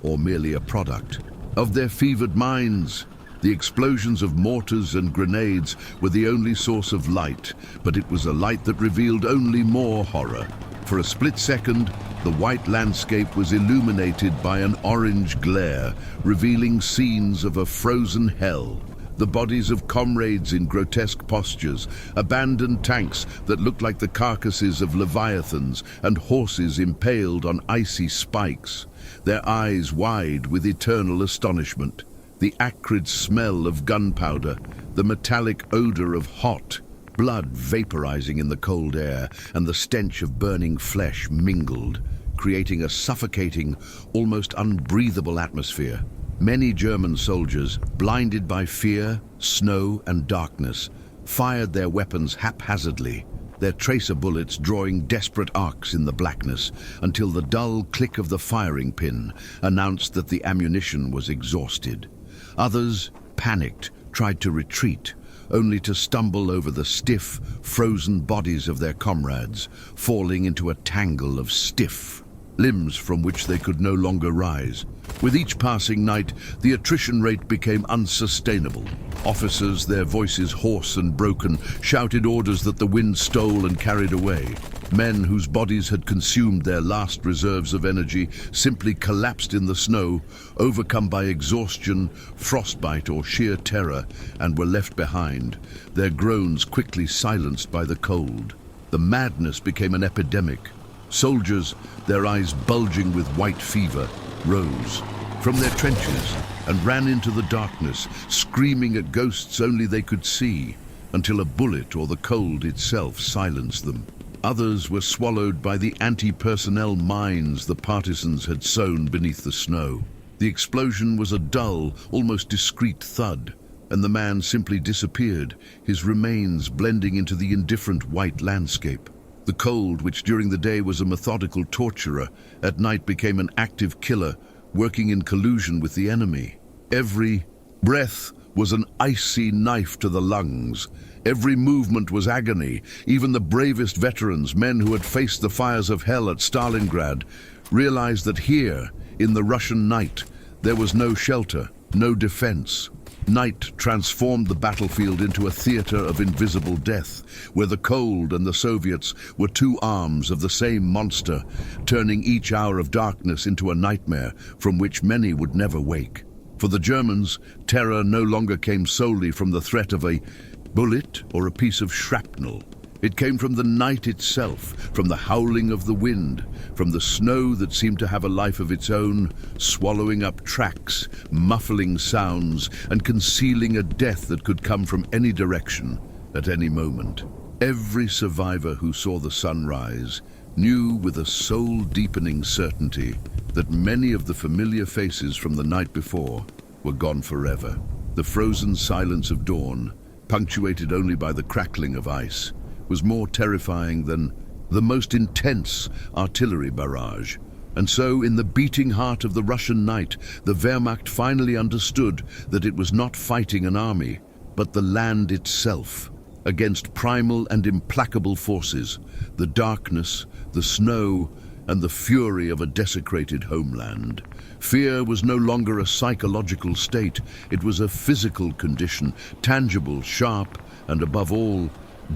or merely a product of their fevered minds. The explosions of mortars and grenades were the only source of light, but it was a light that revealed only more horror. For a split second, the white landscape was illuminated by an orange glare, revealing scenes of a frozen hell. The bodies of comrades in grotesque postures, abandoned tanks that looked like the carcasses of leviathans, and horses impaled on icy spikes, their eyes wide with eternal astonishment. The acrid smell of gunpowder, the metallic odor of hot blood vaporizing in the cold air, and the stench of burning flesh mingled, creating a suffocating, almost unbreathable atmosphere. Many German soldiers, blinded by fear, snow, and darkness, fired their weapons haphazardly, their tracer bullets drawing desperate arcs in the blackness until the dull click of the firing pin announced that the ammunition was exhausted. Others, panicked, tried to retreat, only to stumble over the stiff, frozen bodies of their comrades, falling into a tangle of stiff limbs from which they could no longer rise. With each passing night, the attrition rate became unsustainable. Officers, their voices hoarse and broken, shouted orders that the wind stole and carried away. Men whose bodies had consumed their last reserves of energy simply collapsed in the snow, overcome by exhaustion, frostbite, or sheer terror, and were left behind, their groans quickly silenced by the cold. The madness became an epidemic. Soldiers, their eyes bulging with white fever, rose from their trenches and ran into the darkness, screaming at ghosts only they could see, until a bullet or the cold itself silenced them. Others were swallowed by the anti-personnel mines the partisans had sown beneath the snow. The explosion was a dull, almost discreet thud, and the man simply disappeared, his remains blending into the indifferent white landscape. The cold, which during the day was a methodical torturer, at night became an active killer, working in collusion with the enemy. Every breath was an icy knife to the lungs. Every movement was agony. Even the bravest veterans, men who had faced the fires of hell at Stalingrad, realized that here, in the Russian night, there was no shelter, no defense. Night transformed the battlefield into a theater of invisible death, where the cold and the Soviets were two arms of the same monster, turning each hour of darkness into a nightmare from which many would never wake. For the Germans, terror no longer came solely from the threat of a bullet or a piece of shrapnel. It came from the night itself, from the howling of the wind, from the snow that seemed to have a life of its own, swallowing up tracks, muffling sounds, and concealing a death that could come from any direction, at any moment. Every survivor who saw the sunrise knew with a soul-deepening certainty that many of the familiar faces from the night before were gone forever. The frozen silence of dawn, punctuated only by the crackling of ice, was more terrifying than the most intense artillery barrage. And so, in the beating heart of the Russian night, the Wehrmacht finally understood that it was not fighting an army, but the land itself, against primal and implacable forces, the darkness, the snow, and the fury of a desecrated homeland. Fear was no longer a psychological state, it was a physical condition, tangible, sharp, and above all,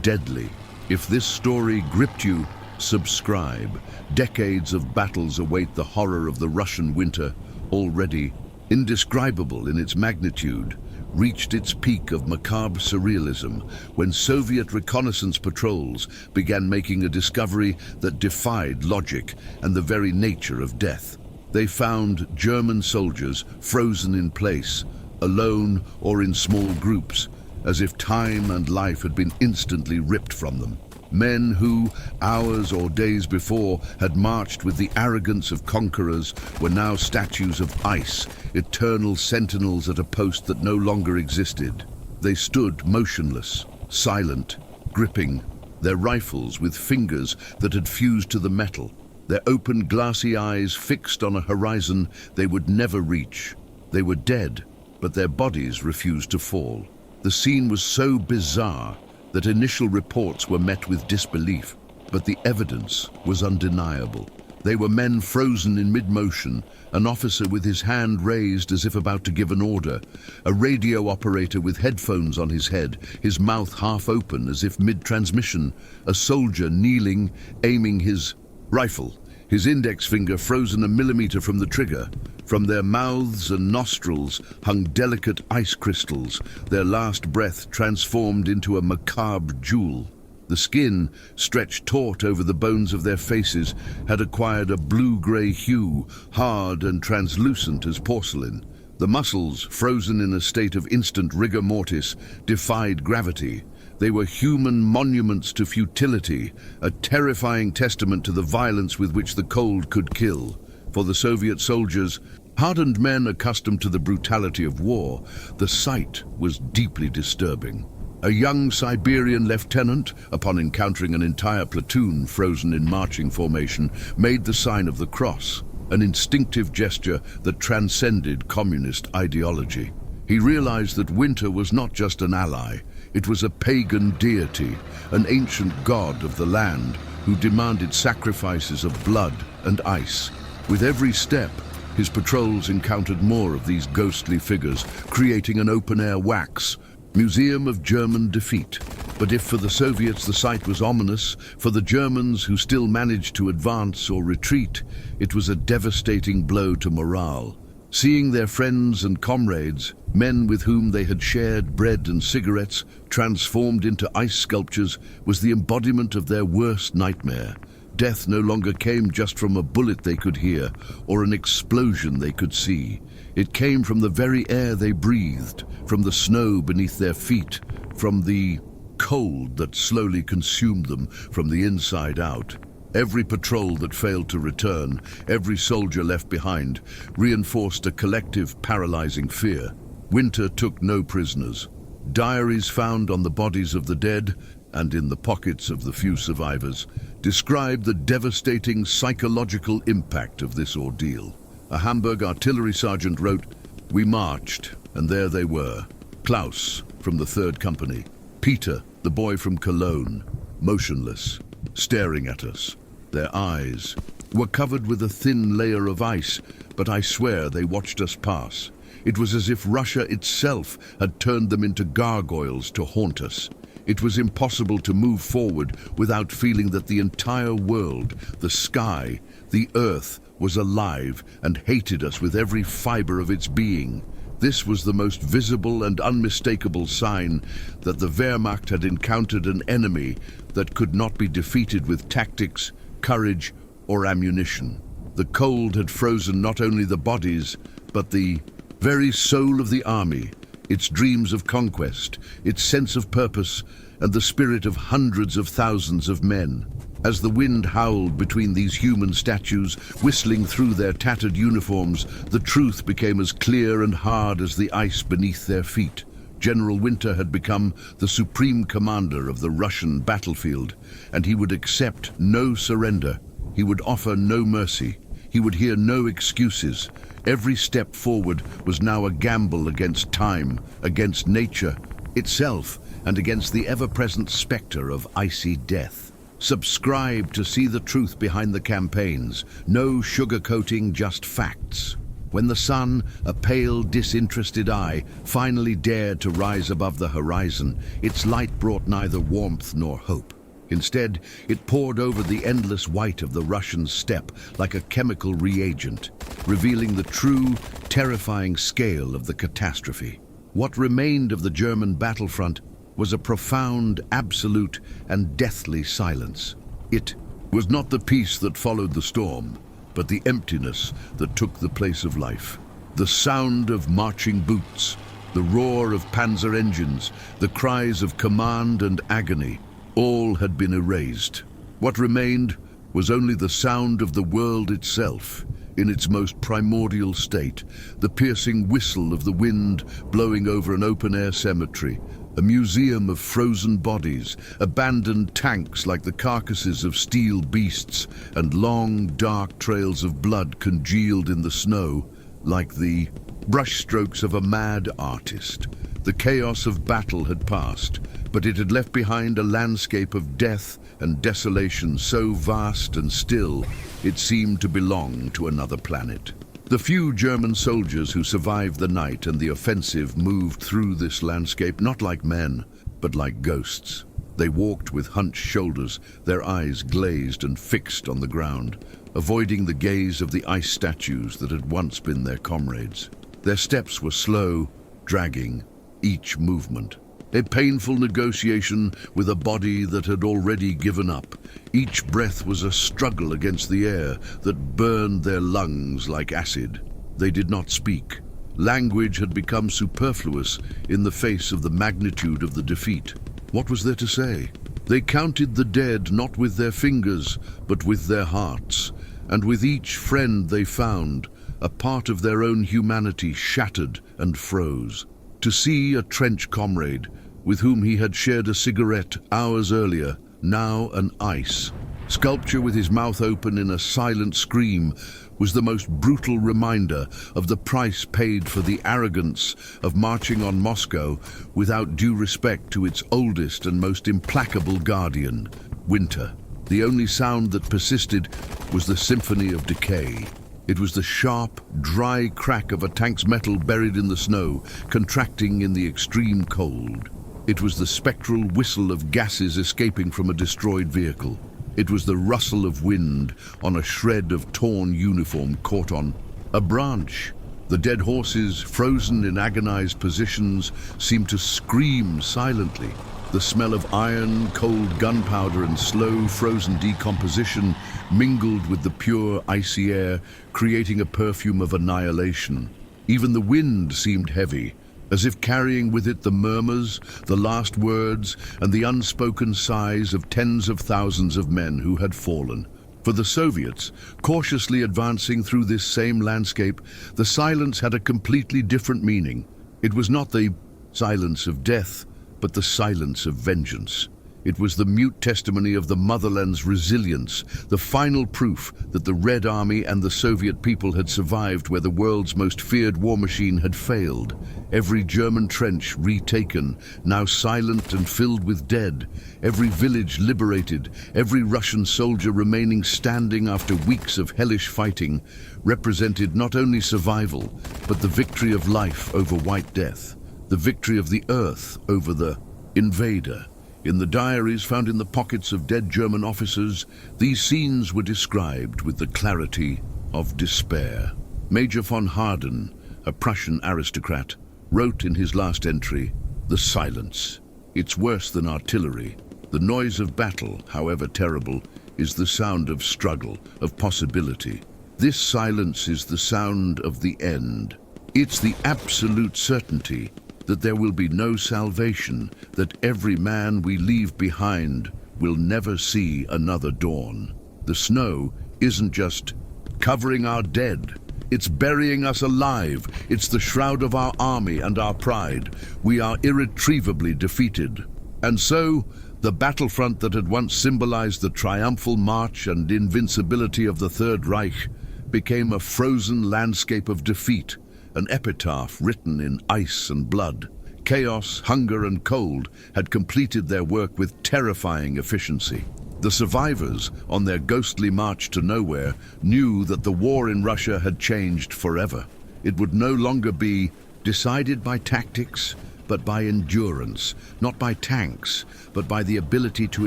deadly. If this story gripped you, subscribe. Decades of battles await the horror of the Russian winter, already indescribable in its magnitude, reached its peak of macabre surrealism when Soviet reconnaissance patrols began making a discovery that defied logic and the very nature of death. They found German soldiers frozen in place, alone or in small groups, as if time and life had been instantly ripped from them. Men who, hours or days before, had marched with the arrogance of conquerors were now statues of ice, eternal sentinels at a post that no longer existed. They stood motionless, silent, gripping, their rifles with fingers that had fused to the metal, their open glassy eyes fixed on a horizon they would never reach. They were dead, but their bodies refused to fall. The scene was so bizarre that initial reports were met with disbelief, but the evidence was undeniable. They were men frozen in mid-motion, an officer with his hand raised as if about to give an order, a radio operator with headphones on his head, his mouth half open as if mid-transmission, a soldier kneeling, aiming his rifle, his index finger frozen a millimeter from the trigger. From their mouths and nostrils hung delicate ice crystals, their last breath transformed into a macabre jewel. The skin, stretched taut over the bones of their faces, had acquired a blue-grey hue, hard and translucent as porcelain. The muscles, frozen in a state of instant rigor mortis, defied gravity. They were human monuments to futility, a terrifying testament to the violence with which the cold could kill. For the Soviet soldiers, hardened men accustomed to the brutality of war, the sight was deeply disturbing. A young Siberian lieutenant, upon encountering an entire platoon frozen in marching formation, made the sign of the cross, an instinctive gesture that transcended communist ideology. He realized that winter was not just an ally, it was a pagan deity, an ancient god of the land who demanded sacrifices of blood and ice. With every step, his patrols encountered more of these ghostly figures, creating an open-air wax, museum of German defeat. But if for the Soviets the sight was ominous, for the Germans who still managed to advance or retreat, it was a devastating blow to morale. Seeing their friends and comrades, men with whom they had shared bread and cigarettes, transformed into ice sculptures, was the embodiment of their worst nightmare. Death no longer came just from a bullet they could hear or an explosion they could see. It came from the very air they breathed, from the snow beneath their feet, from the cold that slowly consumed them from the inside out. Every patrol that failed to return, every soldier left behind, reinforced a collective paralyzing fear. Winter took no prisoners. Diaries found on the bodies of the dead and in the pockets of the few survivors described the devastating psychological impact of this ordeal. A Hamburg artillery sergeant wrote, "We marched, and there they were. Klaus from the 3rd Company, Peter, the boy from Cologne, motionless, staring at us. Their eyes were covered with a thin layer of ice, but I swear they watched us pass. It was as if Russia itself had turned them into gargoyles to haunt us. It was impossible to move forward without feeling that the entire world, the sky, the earth, was alive and hated us with every fiber of its being. This was the most visible and unmistakable sign that the Wehrmacht had encountered an enemy that could not be defeated with tactics, courage, or ammunition. The cold had frozen not only the bodies, but the very soul of the army, its dreams of conquest, its sense of purpose, and the spirit of hundreds of thousands of men. As the wind howled between these human statues, whistling through their tattered uniforms, the truth became as clear and hard as the ice beneath their feet. General Winter had become the supreme commander of the Russian battlefield, and he would accept no surrender. He would offer no mercy. He would hear no excuses. Every step forward was now a gamble against time, against nature itself, and against the ever-present specter of icy death. Subscribe to see the truth behind the campaigns. No sugarcoating, just facts. When the sun, a pale, disinterested eye, finally dared to rise above the horizon, its light brought neither warmth nor hope. Instead, it poured over the endless white of the Russian steppe like a chemical reagent, revealing the true, terrifying scale of the catastrophe. What remained of the German battlefront was a profound, absolute, and deathly silence. It was not the peace that followed the storm, but the emptiness that took the place of life. The sound of marching boots, the roar of panzer engines, the cries of command and agony, all had been erased. What remained was only the sound of the world itself, in its most primordial state, the piercing whistle of the wind blowing over an open-air cemetery, a museum of frozen bodies, abandoned tanks like the carcasses of steel beasts, and long, dark trails of blood congealed in the snow like the brushstrokes of a mad artist. The chaos of battle had passed, but it had left behind a landscape of death and desolation so vast and still it seemed to belong to another planet. The few German soldiers who survived the night and the offensive moved through this landscape not like men, but like ghosts. They walked with hunched shoulders, their eyes glazed and fixed on the ground, avoiding the gaze of the ice statues that had once been their comrades. Their steps were slow, dragging, each movement a painful negotiation with a body that had already given up. Each breath was a struggle against the air that burned their lungs like acid. They did not speak. Language had become superfluous in the face of the magnitude of the defeat. What was there to say? They counted the dead not with their fingers, but with their hearts, and with each friend they found, a part of their own humanity shattered and froze. To see a trench comrade, with whom he had shared a cigarette hours earlier, now an ice sculpture with his mouth open in a silent scream, was the most brutal reminder of the price paid for the arrogance of marching on Moscow without due respect to its oldest and most implacable guardian, winter. The only sound that persisted was the symphony of decay. It was the sharp, dry crack of a tank's metal buried in the snow, contracting in the extreme cold. It was the spectral whistle of gases escaping from a destroyed vehicle. It was the rustle of wind on a shred of torn uniform caught on a branch. The dead horses, frozen in agonized positions, seemed to scream silently. The smell of iron, cold gunpowder, and slow, frozen decomposition mingled with the pure, icy air, creating a perfume of annihilation. Even the wind seemed heavy, as if carrying with it the murmurs, the last words, and the unspoken sighs of tens of thousands of men who had fallen. For the Soviets, cautiously advancing through this same landscape, the silence had a completely different meaning. It was not the silence of death, but the silence of vengeance. It was the mute testimony of the motherland's resilience, the final proof that the Red Army and the Soviet people had survived where the world's most feared war machine had failed. Every German trench retaken, now silent and filled with dead. Every village liberated, every Russian soldier remaining standing after weeks of hellish fighting, represented not only survival, but the victory of life over white death, the victory of the earth over the invader. In the diaries found in the pockets of dead German officers, these scenes were described with the clarity of despair. Major von Harden, a Prussian aristocrat, wrote in his last entry, "The silence. It's worse than artillery. The noise of battle, however terrible, is the sound of struggle, of possibility. This silence is the sound of the end. It's the absolute certainty that there will be no salvation, that every man we leave behind will never see another dawn. The snow isn't just covering our dead. It's burying us alive. It's the shroud of our army and our pride. We are irretrievably defeated." And so, the battlefront that had once symbolized the triumphal march and invincibility of the Third Reich became a frozen landscape of defeat, an epitaph written in ice and blood. Chaos, hunger, and cold had completed their work with terrifying efficiency. The survivors, on their ghostly march to nowhere, knew that the war in Russia had changed forever. It would no longer be decided by tactics, but by endurance, not by tanks, but by the ability to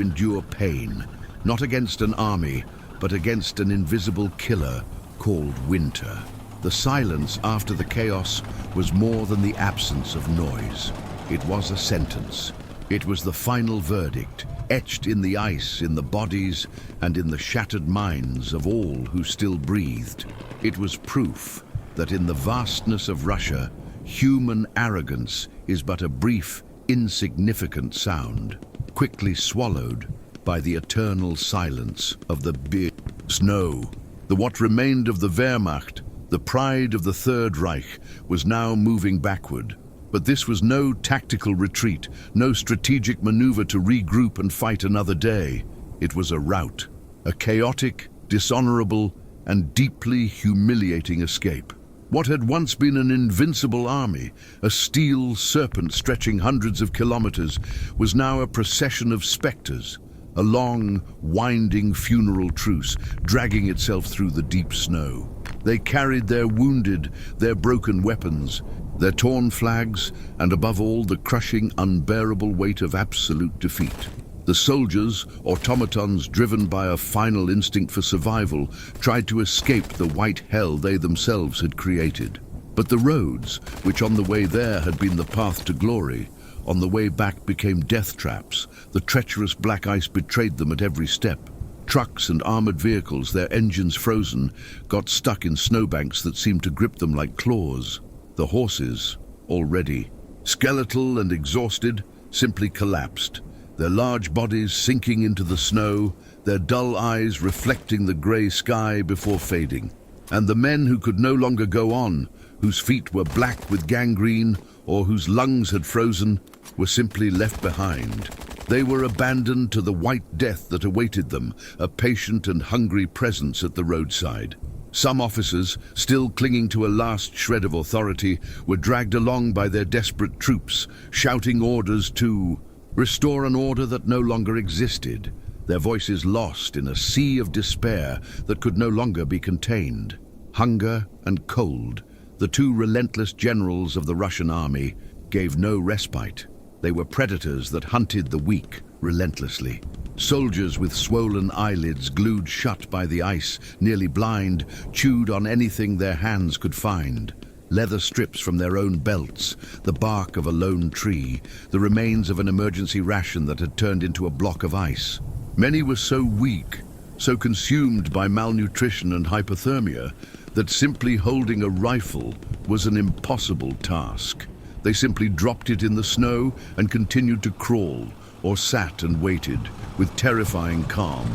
endure pain, not against an army, but against an invisible killer called winter. The silence after the chaos was more than the absence of noise. It was a sentence. It was the final verdict, etched in the ice, in the bodies, and in the shattered minds of all who still breathed. It was proof that in the vastness of Russia, human arrogance is but a brief, insignificant sound, quickly swallowed by the eternal silence of the big snow. What remained of the Wehrmacht, the pride of the Third Reich, was now moving backward. But this was no tactical retreat, no strategic maneuver to regroup and fight another day. It was a rout, a chaotic, dishonorable, and deeply humiliating escape. What had once been an invincible army, a steel serpent stretching hundreds of kilometers, was now a procession of specters, a long, winding funeral truce dragging itself through the deep snow. They carried their wounded, their broken weapons, their torn flags, and above all, the crushing, unbearable weight of absolute defeat. The soldiers, automatons driven by a final instinct for survival, tried to escape the white hell they themselves had created. But the roads, which on the way there had been the path to glory, on the way back became death traps. The treacherous black ice betrayed them at every step. Trucks and armored vehicles, their engines frozen, got stuck in snowbanks that seemed to grip them like claws. The horses, already skeletal and exhausted, simply collapsed, their large bodies sinking into the snow, their dull eyes reflecting the grey sky before fading. And the men who could no longer go on, whose feet were black with gangrene or whose lungs had frozen, were simply left behind. They were abandoned to the white death that awaited them, a patient and hungry presence at the roadside. Some officers, still clinging to a last shred of authority, were dragged along by their desperate troops, shouting orders to restore an order that no longer existed, their voices lost in a sea of despair that could no longer be contained. Hunger and cold, the two relentless generals of the Russian army, gave no respite. They were predators that hunted the weak relentlessly. Soldiers with swollen eyelids glued shut by the ice, nearly blind, chewed on anything their hands could find. Leather strips from their own belts, the bark of a lone tree, the remains of an emergency ration that had turned into a block of ice. Many were so weak, so consumed by malnutrition and hypothermia, that simply holding a rifle was an impossible task. They simply dropped it in the snow and continued to crawl, or sat and waited, with terrifying calm,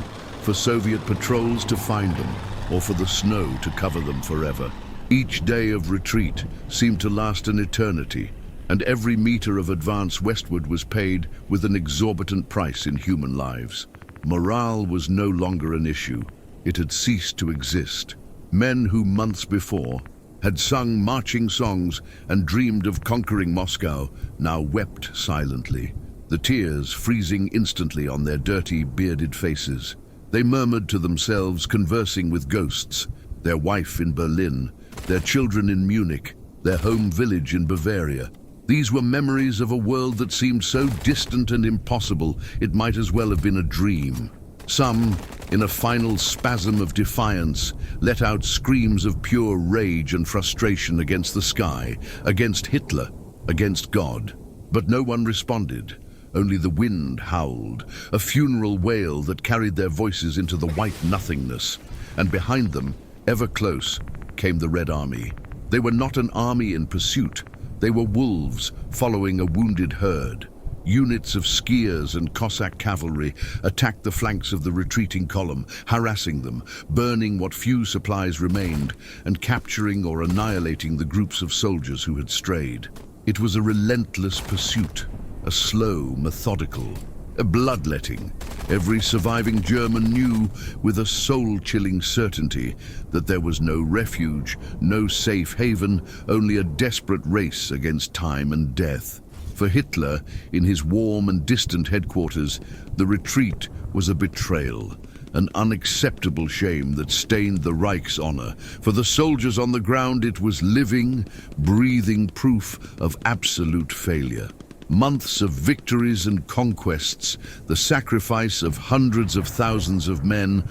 for Soviet patrols to find them, or for the snow to cover them forever. Each day of retreat seemed to last an eternity, and every meter of advance westward was paid with an exorbitant price in human lives. Morale was no longer an issue. It had ceased to exist. Men who months before had sung marching songs and dreamed of conquering Moscow now wept silently, the tears freezing instantly on their dirty, bearded faces. They murmured to themselves, conversing with ghosts, their wife in Berlin, their children in Munich, their home village in Bavaria. These were memories of a world that seemed so distant and impossible it might as well have been a dream. Some, in a final spasm of defiance, let out screams of pure rage and frustration against the sky, against Hitler, against God. But no one responded. Only the wind howled, a funeral wail that carried their voices into the white nothingness. And behind them, ever close, came the Red Army. They were not an army in pursuit. They were wolves following a wounded herd. Units of skiers and Cossack cavalry attacked the flanks of the retreating column, harassing them, burning what few supplies remained, and capturing or annihilating the groups of soldiers who had strayed. It was a relentless pursuit, a slow, methodical, a bloodletting. Every surviving German knew with a soul-chilling certainty that there was no refuge, no safe haven, only a desperate race against time and death. For Hitler, in his warm and distant headquarters, the retreat was a betrayal, an unacceptable shame that stained the Reich's honor. For the soldiers on the ground, it was living, breathing proof of absolute failure. Months of victories and conquests, the sacrifice of hundreds of thousands of men,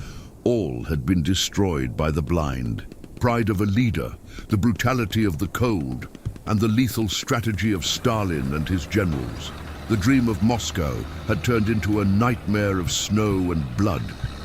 all had been destroyed by the blind. Pride of a leader, the brutality of the cold, and the lethal strategy of Stalin and his generals. The dream of Moscow had turned into a nightmare of snow and blood,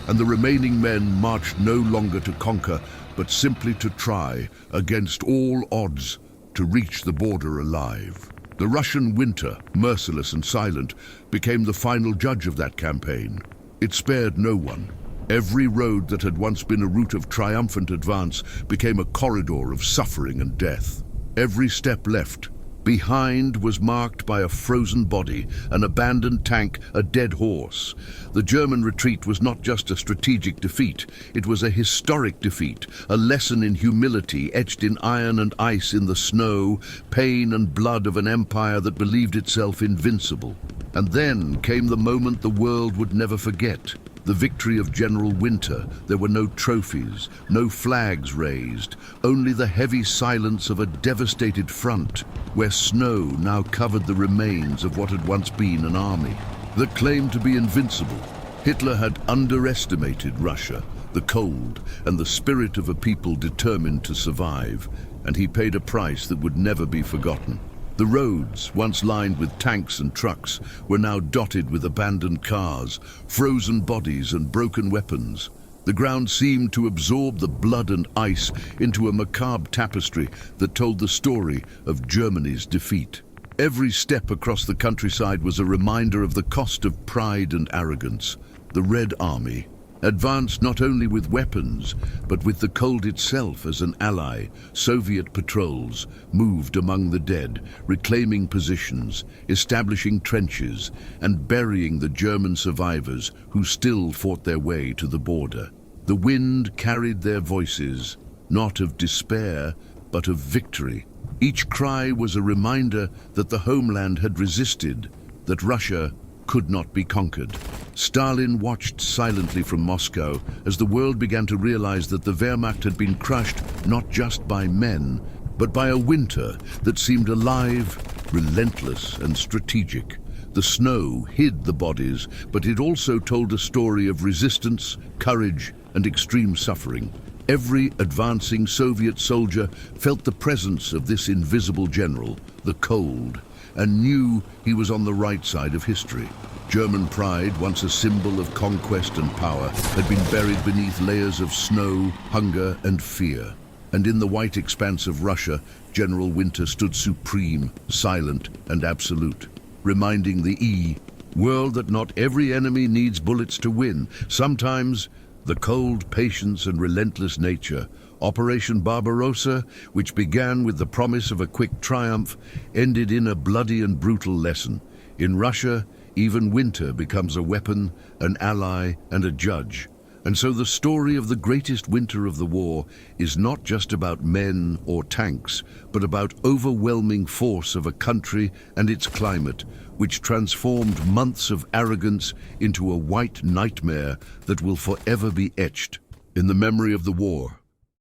and the remaining men marched no longer to conquer, but simply to try, against all odds, to reach the border alive. The Russian winter, merciless and silent, became the final judge of that campaign. It spared no one. Every road that had once been a route of triumphant advance became a corridor of suffering and death. Every step left behind was marked by a frozen body, an abandoned tank, a dead horse. The German retreat was not just a strategic defeat, it was a historic defeat, a lesson in humility etched in iron and ice in the snow, pain and blood of an empire that believed itself invincible. And then came the moment the world would never forget. The victory of General Winter. There were no trophies, no flags raised, only the heavy silence of a devastated front, where snow now covered the remains of what had once been an army that claimed to be invincible. Hitler had underestimated Russia, the cold, and the spirit of a people determined to survive, and he paid a price that would never be forgotten. The roads, once lined with tanks and trucks, were now dotted with abandoned cars, frozen bodies and broken weapons. The ground seemed to absorb the blood and ice into a macabre tapestry that told the story of Germany's defeat. Every step across the countryside was a reminder of the cost of pride and arrogance. The Red Army advanced not only with weapons, but with the cold itself as an ally. Soviet patrols moved among the dead, reclaiming positions, establishing trenches, and burying the German survivors who still fought their way to the border. The wind carried their voices, not of despair, but of victory. Each cry was a reminder that the homeland had resisted, that Russia could not be conquered. Stalin watched silently from Moscow as the world began to realize that the Wehrmacht had been crushed not just by men, but by a winter that seemed alive, relentless, and strategic. The snow hid the bodies, but it also told a story of resistance, courage, and extreme suffering. Every advancing Soviet soldier felt the presence of this invisible general, the cold, and knew he was on the right side of history. German pride, once a symbol of conquest and power, had been buried beneath layers of snow, hunger, and fear. And in the white expanse of Russia, General Winter stood supreme, silent, and absolute, reminding the world that not every enemy needs bullets to win. Sometimes the cold patience and relentless nature. Operation Barbarossa, which began with the promise of a quick triumph, ended in a bloody and brutal lesson. In Russia, even winter becomes a weapon, an ally, and a judge. And so the story of the greatest winter of the war is not just about men or tanks, but about overwhelming force of a country and its climate, which transformed months of arrogance into a white nightmare that will forever be etched in the memory of the war.